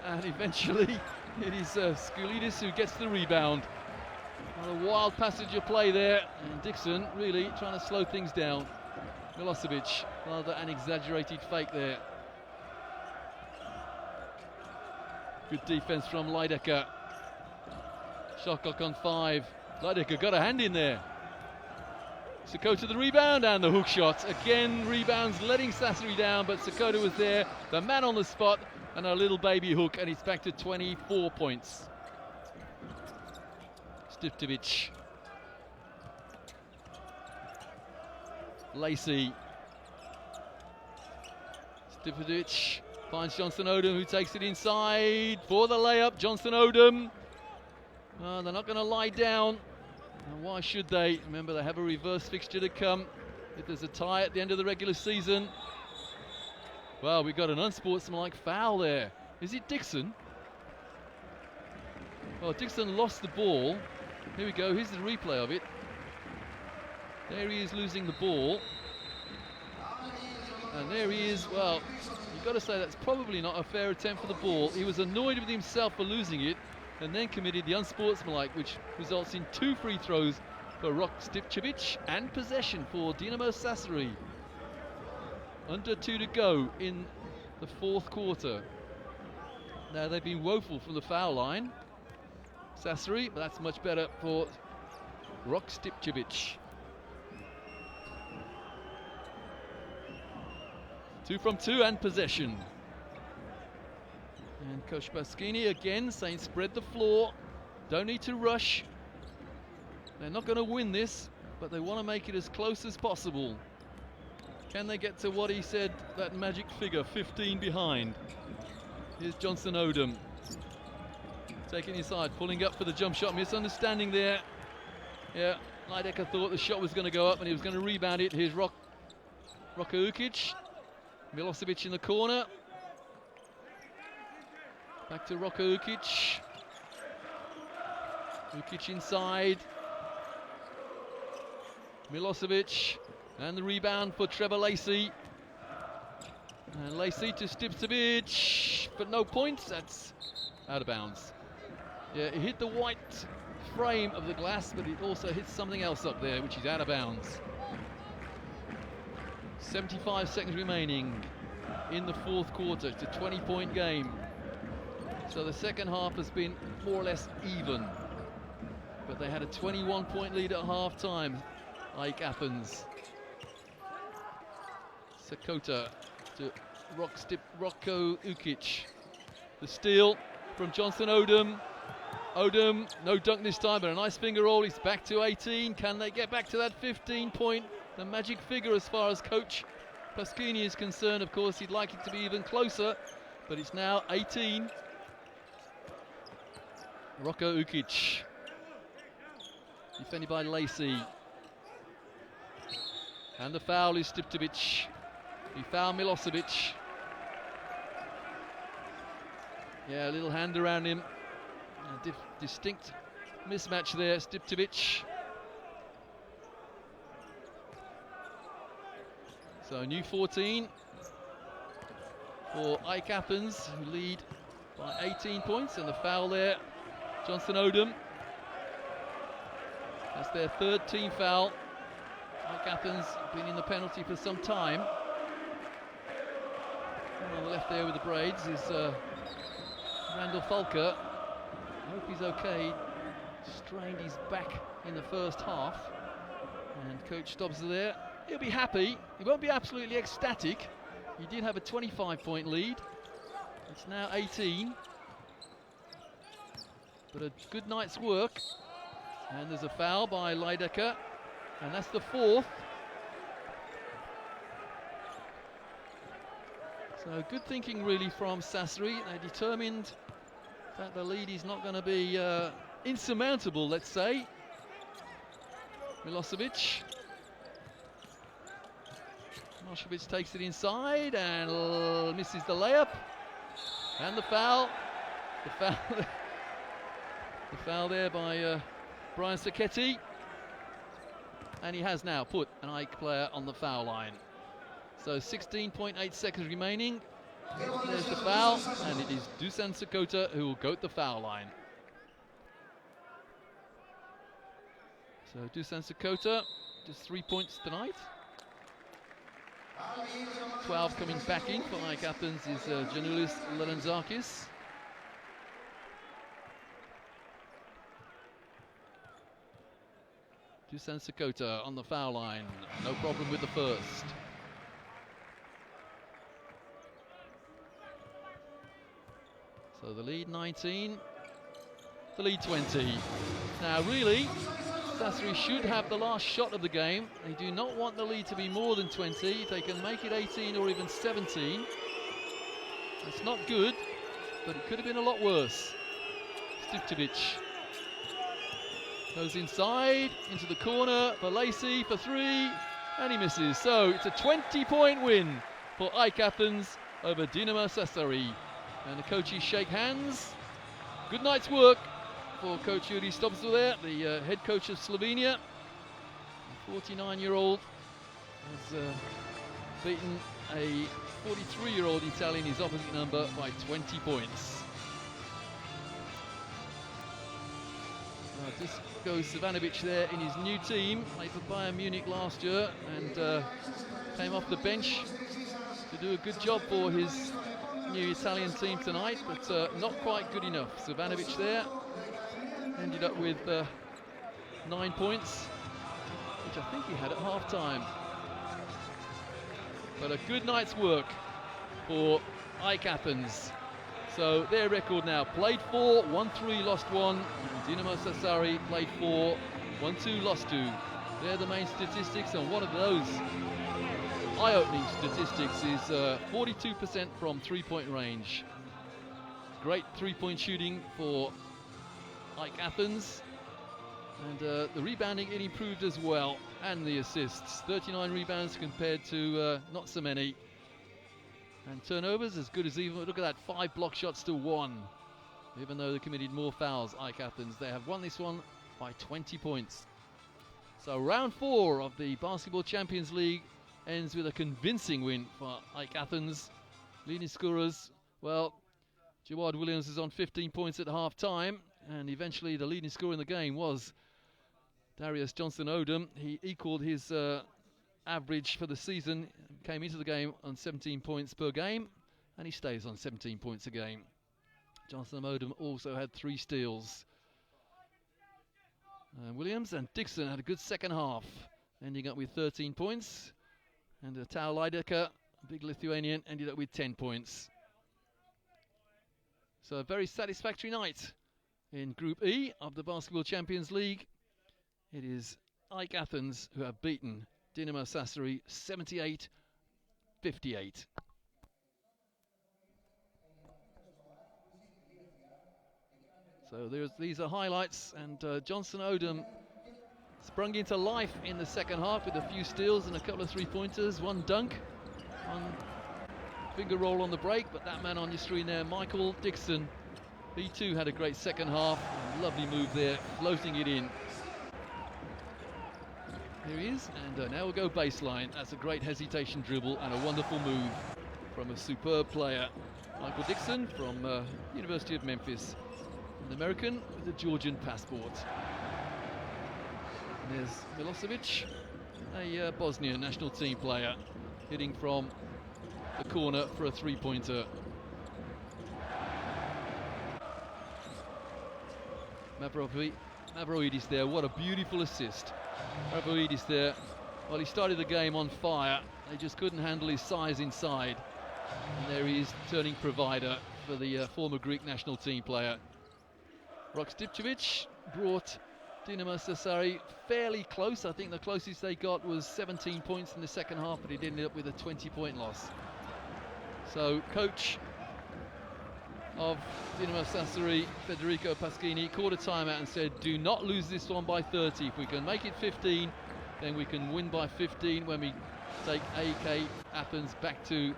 And eventually, it is Skoulidis who gets the rebound. Well, a wild passage of play there. And Dixon really trying to slow things down. Milosevic, rather an exaggerated fake there. Good defense from Lidecker. Shot clock on 5. Lidecker got a hand in there. Sakota the rebound and the hook shot. Again, rebounds letting Sassari down, but Sakota was there, the man on the spot, and a little baby hook, and it's back to 24 points. Stipčević. Lacey. Stipčević finds Johnson Odom, who takes it inside for the layup. Johnson Odom. They're not going to lie down. And why should they? Remember, they have a reverse fixture to come if there's a tie at the end of the regular season. Well, we got an unsportsmanlike foul there. Is it Dixon? Well, Dixon lost the ball. Here we go. Here's the replay of it. There he is losing the ball. And there he is. Well, you've got to say that's probably not a fair attempt for the ball. He was annoyed with himself for losing it, and then committed the unsportsmanlike, which results in 2 free throws for Rok Stipčević and possession for Dinamo Sassari. Under 2 to go in the 4th quarter. Now, they've been woeful from the foul line, Sassari, but that's much better for Rok Stipčević. 2 from 2 and possession. And Coach Baschini again saying spread the floor, don't need to rush. They're not going to win this, but they want to make it as close as possible. Can they get to what he said, that magic figure, 15 behind? Here's Johnson Odom. Taking inside, pulling up for the jump shot, misunderstanding there. Yeah, Lidecker thought the shot was going to go up and he was going to rebound it. Here's Roko Ukic. Milosevic in the corner. Back to Roko Ukic. Ukic inside. Milosevic. And the rebound for Trevor Lacey. And Lacey to Stipčević, but no points. That's out of bounds. Yeah, it hit the white frame of the glass, but it also hit something else up there, which is out of bounds. 75 seconds remaining in the 4th quarter. It's a 20-point game. So the second half has been more or less even. But they had a 21-point lead at half-time, like Athens. Sakota to Rocco Ukic. The steal from Johnson Odom. Odom, no dunk this time, but a nice finger roll. He's back to 18. Can they get back to that 15 point? The magic figure as far as Coach Pasquini is concerned. Of course, he'd like it to be even closer, but it's now 18. Rocco Ukic. Defended by Lacey. And the foul is Stiptovic. He fouled Milosevic. Yeah, a little hand around him. A distinct mismatch there, Stiptovic. So new 14 for AEK Athens, who lead by 18 points, and the foul there, Johnson Odom. That's their third team foul. AEK Athens been in the penalty for some time. And on the left there with the braids is Randall Falker. I hope he's okay. Strained his back in the first half. And Coach Stubbs there. He'll be happy. He won't be absolutely ecstatic. He did have a 25-point lead. It's now 18. But a good night's work. And there's a foul by Leidecker. And that's the fourth. So good thinking really from Sassari. They're determined that the lead is not going to be insurmountable, let's say. Milosevic. Milosevic takes it inside and misses the layup. And the foul. The foul there by Brian Sacchetti. And he has now put an AEK player on the foul line. So 16.8 seconds remaining. There's the foul, and it is Dusan Sakota who will go at the foul line. So Dusan Sakota, just 3 points tonight. 12 coming back in for AEK Athens is Janulis Lelanzakis. Dusan Sakota on the foul line, no problem with the first. So the lead 19, the lead 20. Now really, Sassari should have the last shot of the game. They do not want the lead to be more than 20. If they can make it 18 or even 17, that's not good, but it could have been a lot worse. Stiptovic goes inside, into the corner for Lacey for three, and he misses. So it's a 20-point win for AEK Athens over Dinamo Sassari. And the coaches shake hands. Good night's work for Coach Yuri Stobsel there, the head coach of Slovenia. The 49-year-old has beaten a 43-year-old Italian, his opposite number, by 20 points. Dusko Savanovic there in his new team, played for Bayern Munich last year and came off the bench to do a good job for his new Italian team tonight, but not quite good enough. Savanovic there ended up with 9 points, which I think he had at half-time. But a good night's work for AEK Athens. So their record now, played 4, won 3, lost 1. And Dinamo Sassari played 4, won 2, lost 2. They're the main statistics, and one of those eye-opening statistics is 42% from three-point range. Great three-point shooting for AEK Athens, and the rebounding it improved as well, and the assists. 39 rebounds compared to not so many, and turnovers as good as even. Look at that, 5 block shots to 1, even though they committed more fouls. AEK Athens, they have won this one by 20 points. So round 4 of the Basketball Champions League ends with a convincing win for AEK Athens. Leading scorers, well, Jawad Williams is on 15 points at half-time, and eventually the leading scorer in the game was Darius Johnson Odom. He equalled his average for the season, came into the game on 17 points per game, and he stays on 17 points a game. Johnson Odom also had 3 steals. Williams and Dixon had a good second half, ending up with 13 points. And Tau Laidecker, big Lithuanian, ended up with 10 points. So a very satisfactory night in Group E of the Basketball Champions League. It is AEK Athens who have beaten Dinamo Sassari 78-58. So these are highlights, and Johnson Odom sprung into life in the second half with a few steals and a couple of three-pointers, one dunk, one finger roll on the break, but that man on your screen there, Michael Dixon, he too had a great second half. Lovely move there, floating it in. Here he is, and now we'll go baseline. That's a great hesitation dribble and a wonderful move from a superb player. Michael Dixon from University of Memphis, an American with a Georgian passport. And there's Milosevic, a Bosnian national team player, hitting from the corner for a three-pointer. Mavroidis there, what a beautiful assist. Mavroidis there, well, he started the game on fire. They just couldn't handle his size inside. And there he is, turning provider for the former Greek national team player. Rok Stipčević brought Dinamo Sassari fairly close. I think the closest they got was 17 points in the second half, but it ended up with a 20-point loss. So coach of Dinamo Sassari, Federico Paschini, called a timeout and said, do not lose this one by 30. If we can make it 15, then we can win by 15 when we take AEK Athens back to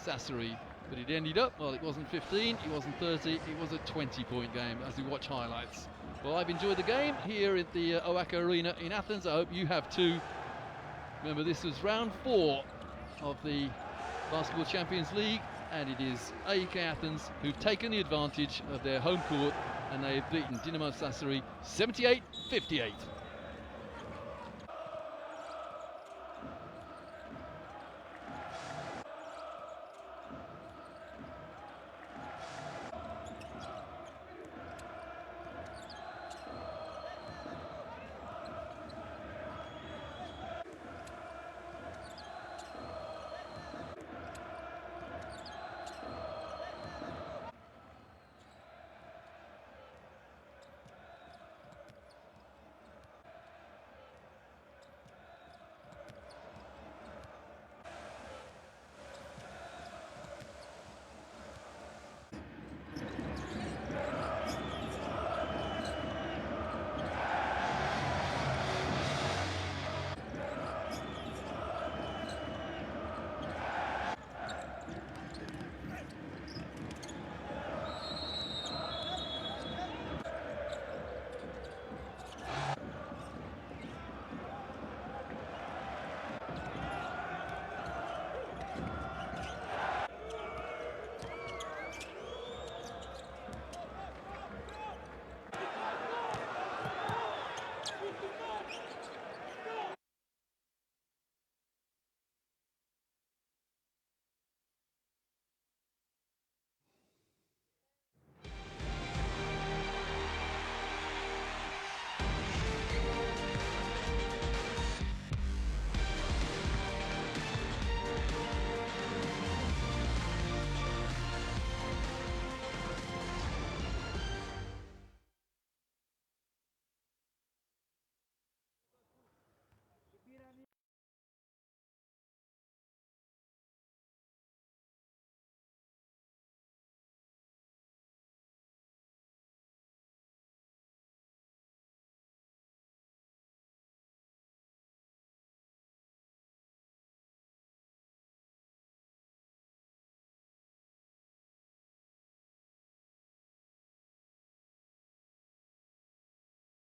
Sassari. But it ended up, well, it wasn't 15, it wasn't 30, it was a 20-point game as we watch highlights. Well, I've enjoyed the game here at the AEK Arena in Athens. I hope you have too. Remember, this was round 4 of the Basketball Champions League, and it is AEK Athens who've taken the advantage of their home court, and they have beaten Dinamo Sassari 78-58.